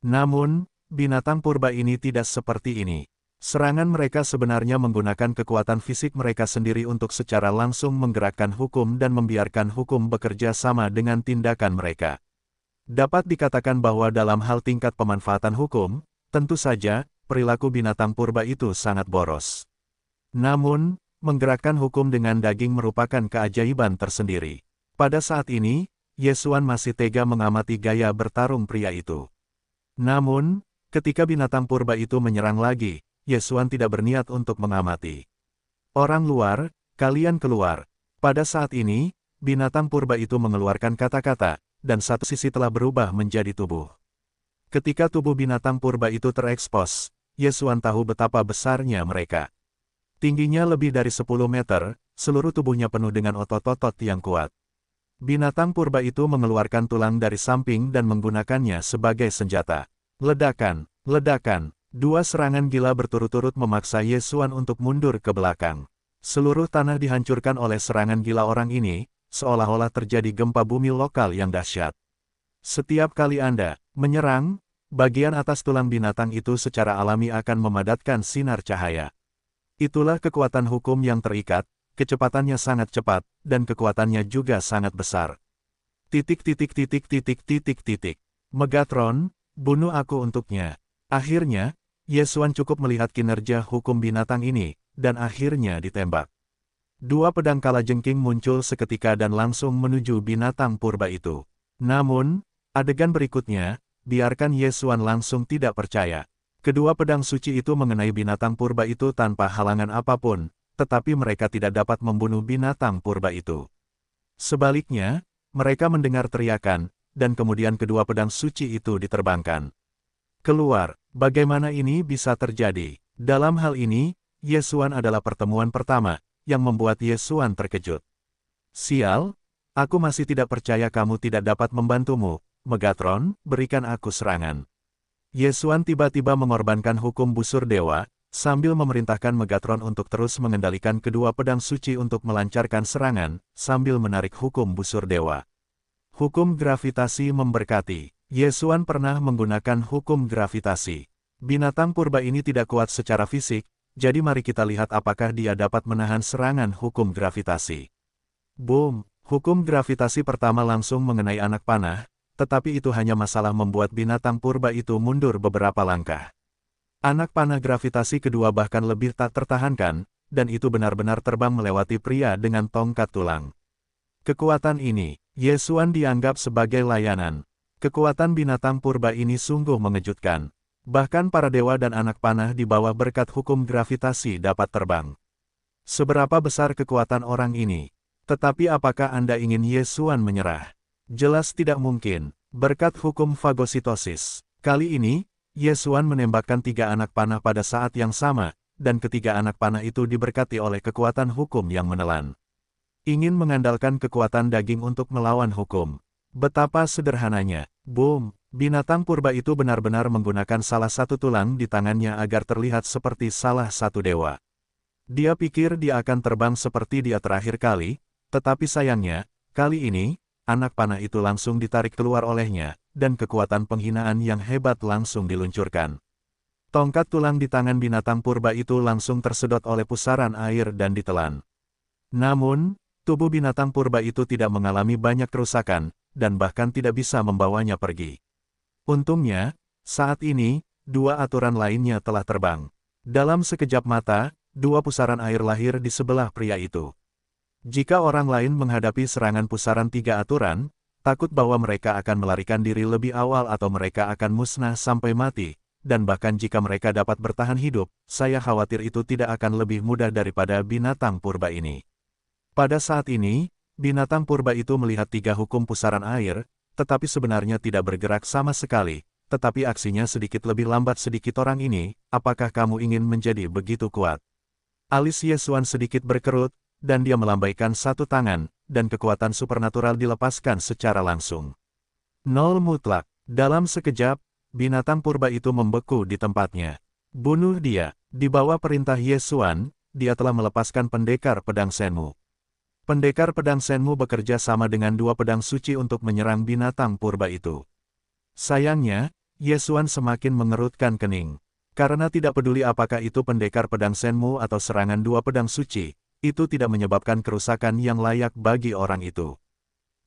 Namun, binatang purba ini tidak seperti ini. Serangan mereka sebenarnya menggunakan kekuatan fisik mereka sendiri untuk secara langsung menggerakkan hukum dan membiarkan hukum bekerja sama dengan tindakan mereka. Dapat dikatakan bahwa dalam hal tingkat pemanfaatan hukum, tentu saja, perilaku binatang purba itu sangat boros. Namun, menggerakkan hukum dengan daging merupakan keajaiban tersendiri. Pada saat ini, Ye Xuan masih tega mengamati gaya bertarung pria itu. Namun, ketika binatang purba itu menyerang lagi, Ye Xuan tidak berniat untuk mengamati. Orang luar, kalian keluar. Pada saat ini, binatang purba itu mengeluarkan kata-kata, dan satu sisi telah berubah menjadi tubuh. Ketika tubuh binatang purba itu terekspos, Ye Xuan tahu betapa besarnya mereka. Tingginya lebih dari 10 meter, seluruh tubuhnya penuh dengan otot-otot yang kuat. Binatang purba itu mengeluarkan tulang dari samping dan menggunakannya sebagai senjata. Ledakan, ledakan, dua serangan gila berturut-turut memaksa Ye Xuan untuk mundur ke belakang. Seluruh tanah dihancurkan oleh serangan gila orang ini, seolah-olah terjadi gempa bumi lokal yang dahsyat. Setiap kali Anda menyerang, bagian atas tulang binatang itu secara alami akan memadatkan sinar cahaya. Itulah kekuatan hukum yang terikat, kecepatannya sangat cepat, dan kekuatannya juga sangat besar. Titik. Megatron, bunuh aku untuknya. Akhirnya, Ye Xuan cukup melihat kinerja hukum binatang ini, dan akhirnya ditembak. Dua pedang kalajengking muncul seketika dan langsung menuju binatang purba itu. Namun, adegan berikutnya, biarkan Ye Xuan langsung tidak percaya. Kedua pedang suci itu mengenai binatang purba itu tanpa halangan apapun, tetapi mereka tidak dapat membunuh binatang purba itu. Sebaliknya, mereka mendengar teriakan, dan kemudian kedua pedang suci itu diterbangkan. Keluar, bagaimana ini bisa terjadi? Dalam hal ini, Ye Xuan adalah pertemuan pertama, yang membuat Ye Xuan terkejut. Sial, aku masih tidak percaya kamu tidak dapat membantumu, Megatron, berikan aku serangan. Ye Xuan tiba-tiba mengorbankan hukum busur dewa, sambil memerintahkan Megatron untuk terus mengendalikan kedua pedang suci untuk melancarkan serangan, sambil menarik hukum busur dewa. Hukum gravitasi memberkati. Ye Xuan pernah menggunakan hukum gravitasi. Binatang purba ini tidak kuat secara fisik, jadi mari kita lihat apakah dia dapat menahan serangan hukum gravitasi. Boom! Hukum gravitasi pertama langsung mengenai anak panah, tetapi itu hanya masalah membuat binatang purba itu mundur beberapa langkah. Anak panah gravitasi kedua bahkan lebih tak tertahankan, dan itu benar-benar terbang melewati pria dengan tongkat tulang. Kekuatan ini, Ye Xuan dianggap sebagai layanan. Kekuatan binatang purba ini sungguh mengejutkan. Bahkan para dewa dan anak panah di bawah berkat hukum gravitasi dapat terbang. Seberapa besar kekuatan orang ini? Tetapi apakah Anda ingin Ye Xuan menyerah? Jelas tidak mungkin. Berkat hukum fagositosis. Kali ini, Ye Xuan menembakkan 3 anak panah pada saat yang sama, dan ketiga anak panah itu diberkati oleh kekuatan hukum yang menelan. Ingin mengandalkan kekuatan daging untuk melawan hukum. Betapa sederhananya. Boom! Binatang purba itu benar-benar menggunakan salah satu tulang di tangannya agar terlihat seperti salah satu dewa. Dia pikir dia akan terbang seperti dia terakhir kali, tetapi sayangnya, kali ini, anak panah itu langsung ditarik keluar olehnya, dan kekuatan penghinaan yang hebat langsung diluncurkan. Tongkat tulang di tangan binatang purba itu langsung tersedot oleh pusaran air dan ditelan. Namun, tubuh binatang purba itu tidak mengalami banyak kerusakan, dan bahkan tidak bisa membawanya pergi. Untungnya, saat ini, 2 aturan lainnya telah terbang. Dalam sekejap mata, 2 pusaran air lahir di sebelah pria itu. Jika orang lain menghadapi serangan pusaran 3 aturan, takut bahwa mereka akan melarikan diri lebih awal atau mereka akan musnah sampai mati, dan bahkan jika mereka dapat bertahan hidup, saya khawatir itu tidak akan lebih mudah daripada binatang purba ini. Pada saat ini, binatang purba itu melihat 3 hukum pusaran air, tetapi sebenarnya tidak bergerak sama sekali, tetapi aksinya sedikit lebih lambat sedikit. Orang ini, apakah kamu ingin menjadi begitu kuat? Alis Yesuan sedikit berkerut, dan dia melambaikan satu tangan, dan kekuatan supernatural dilepaskan secara langsung. Nol mutlak. Dalam sekejap, binatang purba itu membeku di tempatnya. Bunuh dia. Di bawah perintah Yesuan, dia telah melepaskan pendekar pedang Shenmu. Pendekar pedang Shenmu bekerja sama dengan 2 pedang suci untuk menyerang binatang purba itu. Sayangnya, Yesuan semakin mengerutkan kening. Karena tidak peduli apakah itu pendekar pedang Shenmu atau serangan 2 pedang suci, itu tidak menyebabkan kerusakan yang layak bagi orang itu.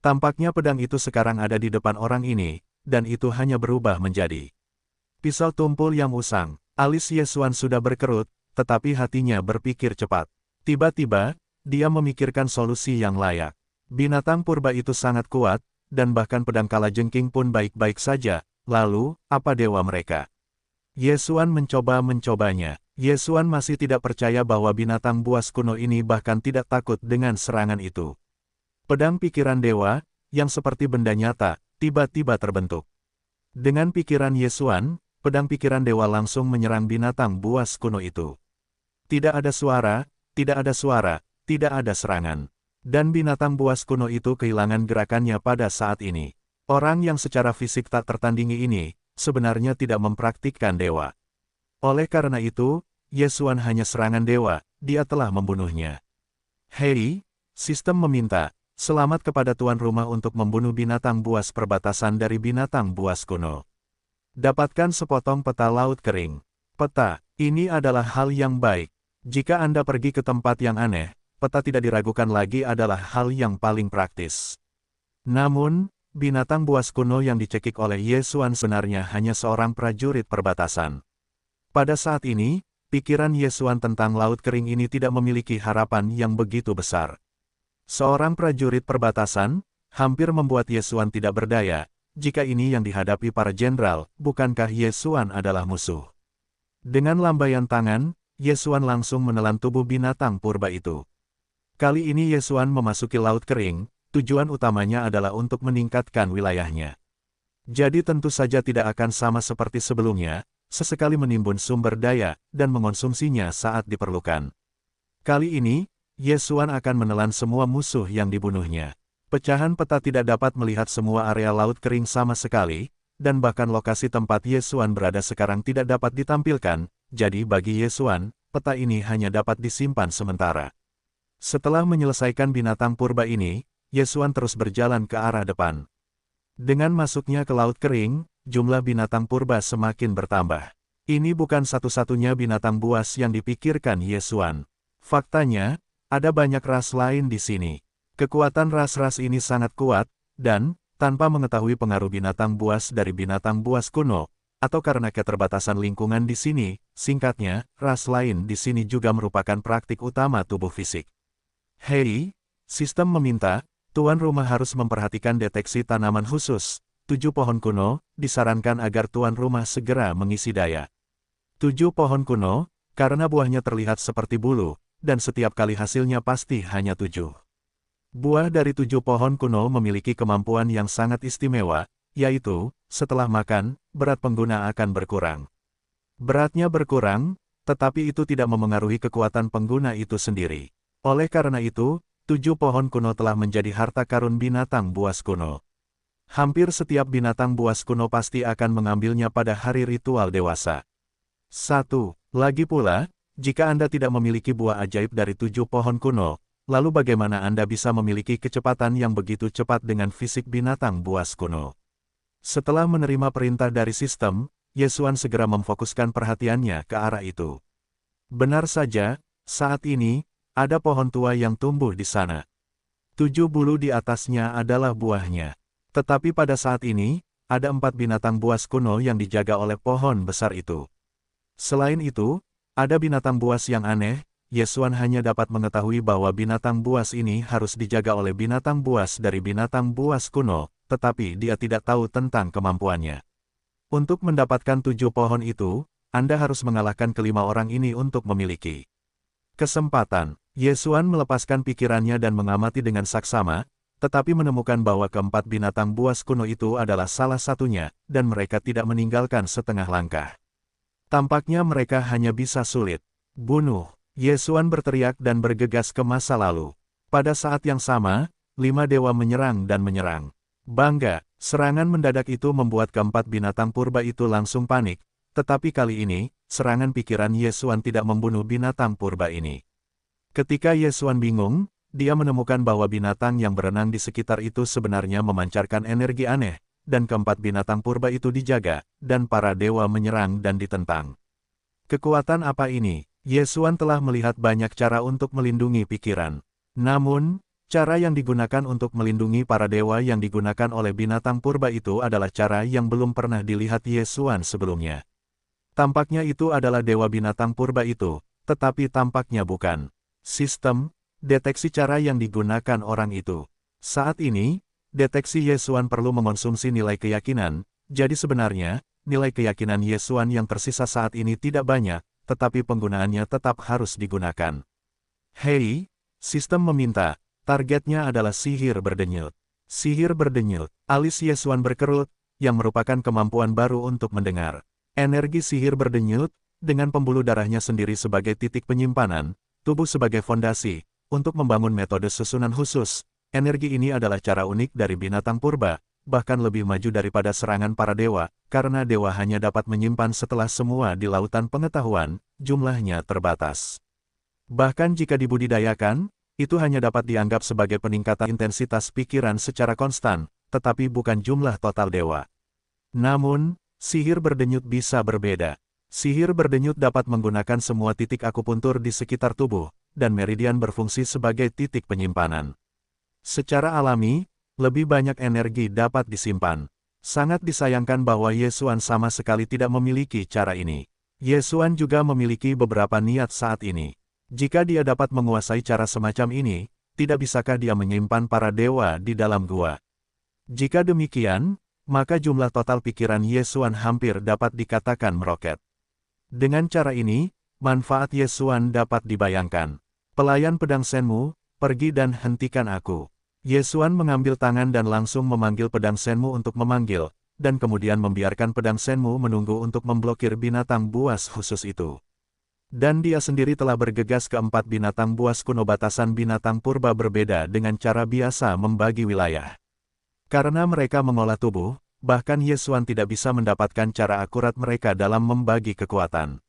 Tampaknya pedang itu sekarang ada di depan orang ini, dan itu hanya berubah menjadi pisau tumpul yang usang. Alis Yesuan sudah berkerut, tetapi hatinya berpikir cepat. Tiba-tiba, dia memikirkan solusi yang layak. Binatang purba itu sangat kuat, dan bahkan pedang kalajengking pun baik-baik saja. Lalu, apa dewa mereka? Yesuan mencobanya. Yesuan masih tidak percaya bahwa binatang buas kuno ini bahkan tidak takut dengan serangan itu. Pedang pikiran dewa, yang seperti benda nyata, tiba-tiba terbentuk. Dengan pikiran Yesuan, pedang pikiran dewa langsung menyerang binatang buas kuno itu. Tidak ada suara, tidak ada suara, tidak ada serangan. Dan binatang buas kuno itu kehilangan gerakannya pada saat ini. Orang yang secara fisik tak tertandingi ini, sebenarnya tidak mempraktikkan dewa. Oleh karena itu, Yesuan hanya serangan dewa, dia telah membunuhnya. Hei, sistem meminta, selamat kepada tuan rumah untuk membunuh binatang buas perbatasan dari binatang buas kuno. Dapatkan sepotong peta laut kering. Peta, ini adalah hal yang baik. Jika Anda pergi ke tempat yang aneh, peta tidak diragukan lagi adalah hal yang paling praktis. Namun, binatang buas kuno yang dicekik oleh Yesuan sebenarnya hanya seorang prajurit perbatasan. Pada saat ini, pikiran Yesuan tentang laut kering ini tidak memiliki harapan yang begitu besar. Seorang prajurit perbatasan, hampir membuat Yesuan tidak berdaya. Jika ini yang dihadapi para jenderal, bukankah Yesuan adalah musuh? Dengan lambaian tangan, Yesuan langsung menelan tubuh binatang purba itu. Kali ini Yesuan memasuki laut kering, tujuan utamanya adalah untuk meningkatkan wilayahnya. Jadi tentu saja tidak akan sama seperti sebelumnya, sesekali menimbun sumber daya, dan mengonsumsinya saat diperlukan. Kali ini, Yesuan akan menelan semua musuh yang dibunuhnya. Pecahan peta tidak dapat melihat semua area laut kering sama sekali, dan bahkan lokasi tempat Yesuan berada sekarang tidak dapat ditampilkan, jadi bagi Yesuan, peta ini hanya dapat disimpan sementara. Setelah menyelesaikan binatang purba ini, Yesuan terus berjalan ke arah depan. Dengan masuknya ke laut kering, jumlah binatang purba semakin bertambah. Ini bukan satu-satunya binatang buas yang dipikirkan Yesuan. Faktanya, ada banyak ras lain di sini. Kekuatan ras-ras ini sangat kuat, dan, tanpa mengetahui pengaruh binatang buas dari binatang buas kuno, atau karena keterbatasan lingkungan di sini, singkatnya, ras lain di sini juga merupakan praktik utama tubuh fisik. Hei, sistem meminta, tuan rumah harus memperhatikan deteksi tanaman khusus. 7 pohon kuno, disarankan agar tuan rumah segera mengisi daya. 7 pohon kuno, karena buahnya terlihat seperti bulu, dan setiap kali hasilnya pasti hanya 7. Buah dari 7 pohon kuno memiliki kemampuan yang sangat istimewa, yaitu, setelah makan, berat pengguna akan berkurang. Beratnya berkurang, tetapi itu tidak memengaruhi kekuatan pengguna itu sendiri. Oleh karena itu, 7 pohon kuno telah menjadi harta karun binatang buas kuno. Hampir setiap binatang buas kuno pasti akan mengambilnya pada hari ritual dewasa. 1. Lagi pula, jika Anda tidak memiliki buah ajaib dari 7 pohon kuno, lalu bagaimana Anda bisa memiliki kecepatan yang begitu cepat dengan fisik binatang buas kuno? Setelah menerima perintah dari sistem, Yesuan segera memfokuskan perhatiannya ke arah itu. Benar saja, saat ini, ada pohon tua yang tumbuh di sana. 7 bulu di atasnya adalah buahnya. Tetapi pada saat ini, ada 4 binatang buas kuno yang dijaga oleh pohon besar itu. Selain itu, ada binatang buas yang aneh. Yesuan hanya dapat mengetahui bahwa binatang buas ini harus dijaga oleh binatang buas dari binatang buas kuno, tetapi dia tidak tahu tentang kemampuannya. Untuk mendapatkan 7 pohon itu, Anda harus mengalahkan kelima orang ini untuk memiliki kesempatan. Yesuan melepaskan pikirannya dan mengamati dengan saksama, tetapi menemukan bahwa keempat binatang buas kuno itu adalah salah satunya, dan mereka tidak meninggalkan setengah langkah. Tampaknya mereka hanya bisa sulit. Bunuh! Yesuan berteriak dan bergegas ke masa lalu. Pada saat yang sama, 5 dewa menyerang dan menyerang. Bangga, serangan mendadak itu membuat keempat binatang purba itu langsung panik, tetapi kali ini, serangan pikiran Yesuan tidak membunuh binatang purba ini. Ketika Yesuan bingung, dia menemukan bahwa binatang yang berenang di sekitar itu sebenarnya memancarkan energi aneh, dan keempat binatang purba itu dijaga, dan para dewa menyerang dan ditentang. Kekuatan apa ini? Yesuan telah melihat banyak cara untuk melindungi pikiran. Namun, cara yang digunakan untuk melindungi para dewa yang digunakan oleh binatang purba itu adalah cara yang belum pernah dilihat Yesuan sebelumnya. Tampaknya itu adalah dewa binatang purba itu, tetapi tampaknya bukan. Sistem deteksi cara yang digunakan orang itu. Saat ini, deteksi Yesuan perlu mengonsumsi nilai keyakinan, jadi sebenarnya, nilai keyakinan Yesuan yang tersisa saat ini tidak banyak, tetapi penggunaannya tetap harus digunakan. Hei, sistem meminta, targetnya adalah sihir berdenyut. Sihir berdenyut, alis Yesuan berkerut, yang merupakan kemampuan baru untuk mendengar. Energi sihir berdenyut, dengan pembuluh darahnya sendiri sebagai titik penyimpanan, tubuh sebagai fondasi, untuk membangun metode susunan khusus. Energi ini adalah cara unik dari binatang purba, bahkan lebih maju daripada serangan para dewa, karena dewa hanya dapat menyimpan setelah semua di lautan pengetahuan, jumlahnya terbatas. Bahkan jika dibudidayakan, itu hanya dapat dianggap sebagai peningkatan intensitas pikiran secara konstan, tetapi bukan jumlah total dewa. Namun, sihir berdenyut bisa berbeda. Sihir berdenyut dapat menggunakan semua titik akupuntur di sekitar tubuh, dan meridian berfungsi sebagai titik penyimpanan. Secara alami, lebih banyak energi dapat disimpan. Sangat disayangkan bahwa Yesuan sama sekali tidak memiliki cara ini. Yesuan juga memiliki beberapa niat saat ini. Jika dia dapat menguasai cara semacam ini, tidak bisakah dia menyimpan para dewa di dalam gua? Jika demikian, maka jumlah total pikiran Yesuan hampir dapat dikatakan meroket. Dengan cara ini, manfaat Yesuan dapat dibayangkan. Pelayan pedang Senmu, pergi dan hentikan aku. Yesuan mengambil tangan dan langsung memanggil pedang Senmu untuk memanggil, dan kemudian membiarkan pedang Senmu menunggu untuk memblokir binatang buas khusus itu. Dan dia sendiri telah bergegas ke 4 binatang buas kuno batasan binatang purba berbeda dengan cara biasa membagi wilayah. Karena mereka mengolah tubuh, bahkan Yesuan tidak bisa mendapatkan cara akurat mereka dalam membagi kekuatan.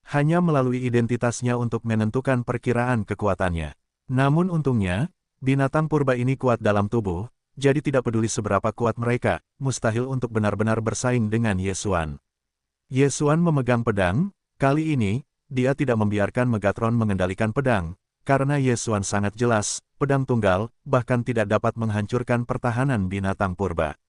Hanya melalui identitasnya untuk menentukan perkiraan kekuatannya. Namun untungnya, binatang purba ini kuat dalam tubuh, jadi tidak peduli seberapa kuat mereka, mustahil untuk benar-benar bersaing dengan Yesuan. Yesuan memegang pedang, kali ini, dia tidak membiarkan Megatron mengendalikan pedang, karena Yesuan sangat jelas, pedang tunggal, bahkan tidak dapat menghancurkan pertahanan binatang purba.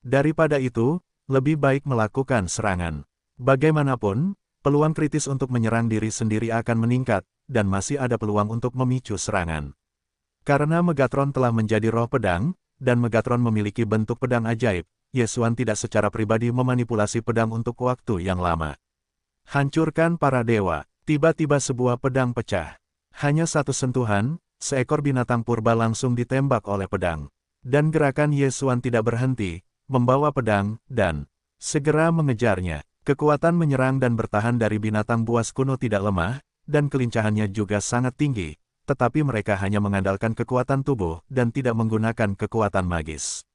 Daripada itu, lebih baik melakukan serangan. Bagaimanapun, peluang kritis untuk menyerang diri sendiri akan meningkat, dan masih ada peluang untuk memicu serangan. Karena Megatron telah menjadi roh pedang, dan Megatron memiliki bentuk pedang ajaib, Yesuan tidak secara pribadi memanipulasi pedang untuk waktu yang lama. Hancurkan para dewa, tiba-tiba sebuah pedang pecah. Hanya satu sentuhan, seekor binatang purba langsung ditembak oleh pedang. Dan gerakan Yesuan tidak berhenti, membawa pedang, dan segera mengejarnya. Kekuatan menyerang dan bertahan dari binatang buas kuno tidak lemah, dan kelincahannya juga sangat tinggi, tetapi mereka hanya mengandalkan kekuatan tubuh dan tidak menggunakan kekuatan magis.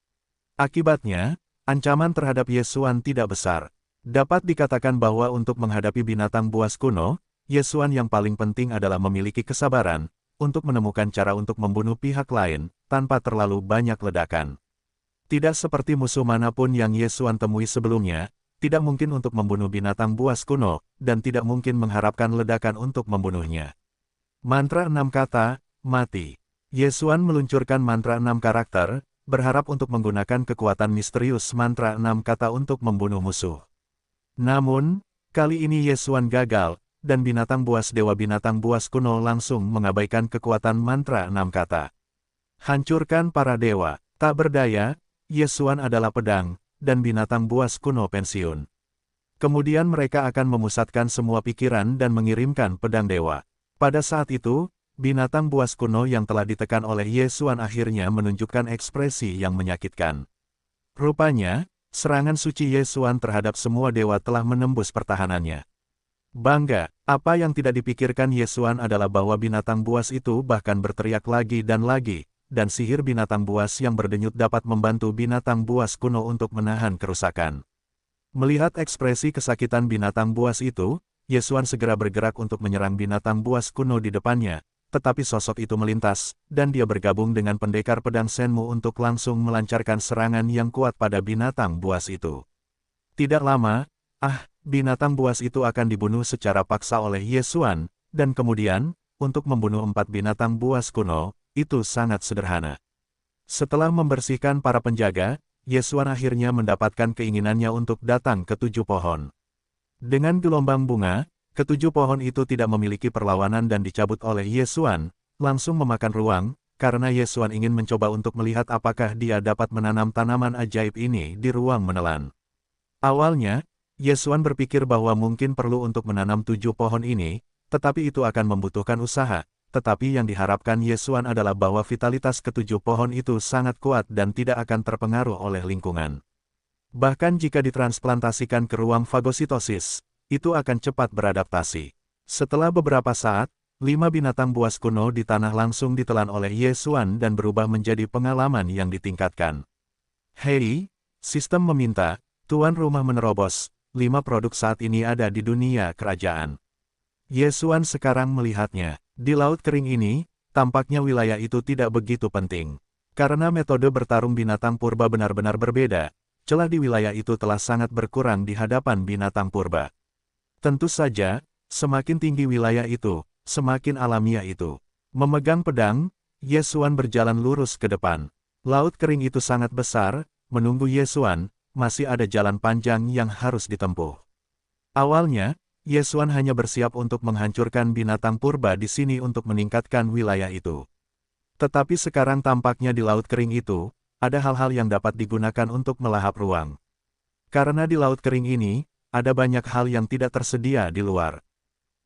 Akibatnya, ancaman terhadap Yesuan tidak besar. Dapat dikatakan bahwa untuk menghadapi binatang buas kuno, Yesuan yang paling penting adalah memiliki kesabaran, untuk menemukan cara untuk membunuh pihak lain, tanpa terlalu banyak ledakan. Tidak seperti musuh manapun yang Yesuan temui sebelumnya, tidak mungkin untuk membunuh binatang buas kuno, dan tidak mungkin mengharapkan ledakan untuk membunuhnya. Mantra 6 kata, mati. Yesuan meluncurkan mantra 6 karakter, berharap untuk menggunakan kekuatan misterius mantra 6 kata untuk membunuh musuh. Namun, kali ini Yesuan gagal, dan binatang buas dewa binatang buas kuno langsung mengabaikan kekuatan mantra 6 kata. Hancurkan para dewa, tak berdaya, Yesuan adalah pedang, dan binatang buas kuno pensiun. Kemudian mereka akan memusatkan semua pikiran dan mengirimkan pedang dewa. Pada saat itu, binatang buas kuno yang telah ditekan oleh Ye Xuan akhirnya menunjukkan ekspresi yang menyakitkan. Rupanya, serangan suci Ye Xuan terhadap semua dewa telah menembus pertahanannya. Bangga, apa yang tidak dipikirkan Ye Xuan adalah bahwa binatang buas itu bahkan berteriak lagi, dan sihir binatang buas yang berdenyut dapat membantu binatang buas kuno untuk menahan kerusakan. Melihat ekspresi kesakitan binatang buas itu, Ye Xuan segera bergerak untuk menyerang binatang buas kuno di depannya, tetapi sosok itu melintas, dan dia bergabung dengan pendekar pedang Shenmu untuk langsung melancarkan serangan yang kuat pada binatang buas itu. Tidak lama, binatang buas itu akan dibunuh secara paksa oleh Ye Xuan, dan kemudian, untuk membunuh 4 binatang buas kuno, itu sangat sederhana. Setelah membersihkan para penjaga, Ye Xuan akhirnya mendapatkan keinginannya untuk datang ke 7 pohon. Dengan gelombang bunga, ke-7 pohon itu tidak memiliki perlawanan dan dicabut oleh Ye Xuan, langsung memakan ruang, karena Ye Xuan ingin mencoba untuk melihat apakah dia dapat menanam tanaman ajaib ini di ruang menelan. Awalnya, Ye Xuan berpikir bahwa mungkin perlu untuk menanam 7 pohon ini, tetapi itu akan membutuhkan usaha, tetapi yang diharapkan Ye Xuan adalah bahwa vitalitas ke-7 pohon itu sangat kuat dan tidak akan terpengaruh oleh lingkungan. Bahkan jika ditransplantasikan ke ruang fagositosis, itu akan cepat beradaptasi. Setelah beberapa saat, 5 binatang buas kuno di tanah langsung ditelan oleh Ye Xuan dan berubah menjadi pengalaman yang ditingkatkan. Hei, sistem meminta, tuan rumah menerobos, 5 produk saat ini ada di dunia kerajaan. Ye Xuan sekarang melihatnya. Di laut kering ini, tampaknya wilayah itu tidak begitu penting. Karena metode bertarung binatang purba benar-benar berbeda, celah di wilayah itu telah sangat berkurang di hadapan binatang purba. Tentu saja, semakin tinggi wilayah itu, semakin alamiah itu. Memegang pedang, Ye Xuan berjalan lurus ke depan. Laut kering itu sangat besar, menunggu Ye Xuan, masih ada jalan panjang yang harus ditempuh. Awalnya, Ye Xuan hanya bersiap untuk menghancurkan binatang purba di sini untuk meningkatkan wilayah itu. Tetapi sekarang tampaknya di laut kering itu, ada hal-hal yang dapat digunakan untuk melahap ruang. Karena di laut kering ini, ada banyak hal yang tidak tersedia di luar.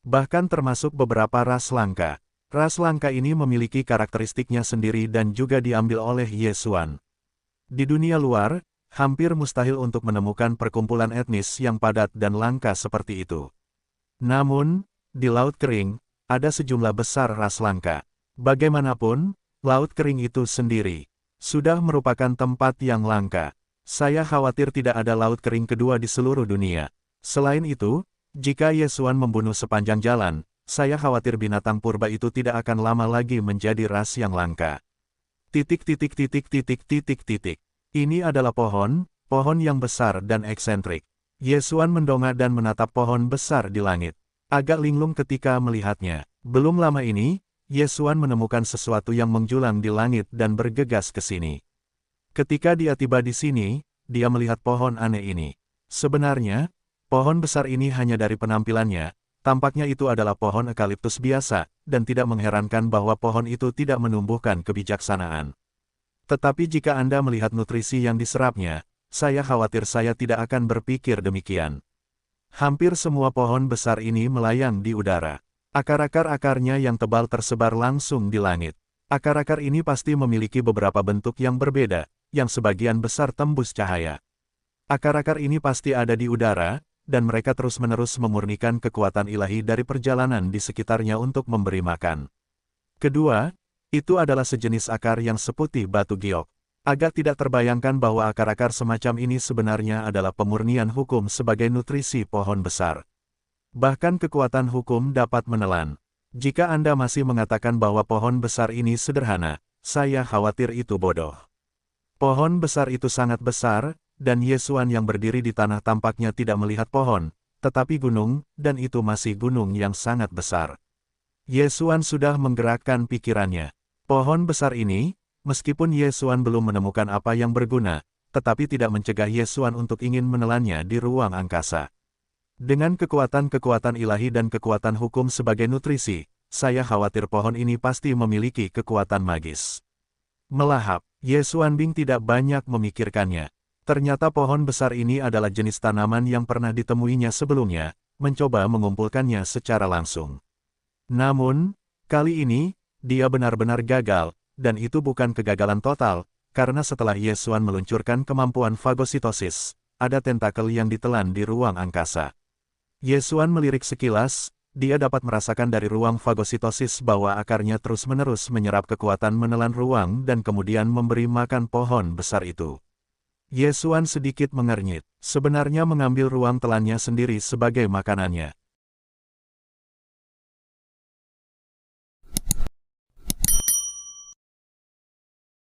Bahkan termasuk beberapa ras langka. Ras langka ini memiliki karakteristiknya sendiri dan juga diambil oleh Ye Xuan. Di dunia luar, hampir mustahil untuk menemukan perkumpulan etnis yang padat dan langka seperti itu. Namun, di laut kering, ada sejumlah besar ras langka. Bagaimanapun, laut kering itu sendiri sudah merupakan tempat yang langka. Saya khawatir tidak ada laut kering kedua di seluruh dunia. Selain itu, jika Ye Xuan membunuh sepanjang jalan, saya khawatir binatang purba itu tidak akan lama lagi menjadi ras yang langka. Ini adalah pohon yang besar dan eksentrik. Ye Xuan mendongak dan menatap pohon besar di langit. Agak linglung ketika melihatnya. Belum lama ini, Ye Xuan menemukan sesuatu yang menjulang di langit dan bergegas ke sini. Ketika dia tiba di sini, dia melihat pohon aneh ini. Sebenarnya, pohon besar ini hanya dari penampilannya, tampaknya itu adalah pohon eukaliptus biasa, dan tidak mengherankan bahwa pohon itu tidak menumbuhkan kebijaksanaan. Tetapi jika Anda melihat nutrisi yang diserapnya, saya khawatir saya tidak akan berpikir demikian. Hampir semua pohon besar ini melayang di udara. Akar-akarnya yang tebal tersebar langsung di langit. Akar-akar ini pasti memiliki beberapa bentuk yang berbeda, yang sebagian besar tembus cahaya. Akar-akar ini pasti ada di udara, dan mereka terus-menerus memurnikan kekuatan ilahi dari perjalanan di sekitarnya untuk memberi makan. Kedua, itu adalah sejenis akar yang seputih batu giok. Agak tidak terbayangkan bahwa akar-akar semacam ini sebenarnya adalah pemurnian hukum sebagai nutrisi pohon besar. Bahkan kekuatan hukum dapat menelan. Jika Anda masih mengatakan bahwa pohon besar ini sederhana, saya khawatir itu bodoh. Pohon besar itu sangat besar, dan Ye Xuan yang berdiri di tanah tampaknya tidak melihat pohon, tetapi gunung, dan itu masih gunung yang sangat besar. Ye Xuan sudah menggerakkan pikirannya. Pohon besar ini, meskipun Ye Xuan belum menemukan apa yang berguna, tetapi tidak mencegah Ye Xuan untuk ingin menelannya di ruang angkasa. Dengan kekuatan-kekuatan ilahi dan kekuatan hukum sebagai nutrisi, saya khawatir pohon ini pasti memiliki kekuatan magis. Melahap, Ye Xuanbing tidak banyak memikirkannya. Ternyata pohon besar ini adalah jenis tanaman yang pernah ditemuinya sebelumnya, mencoba mengumpulkannya secara langsung. Namun, Kali ini, dia benar-benar gagal, dan itu bukan kegagalan total, karena setelah Yesuan meluncurkan kemampuan fagositosis, ada tentakel yang ditelan di ruang angkasa. Yesuan melirik sekilas, dia dapat merasakan dari ruang fagositosis bahwa akarnya terus-menerus menyerap kekuatan menelan ruang dan kemudian memberi makan pohon besar itu. Yesuan sedikit mengernyit, sebenarnya mengambil ruang telannya sendiri sebagai makanannya.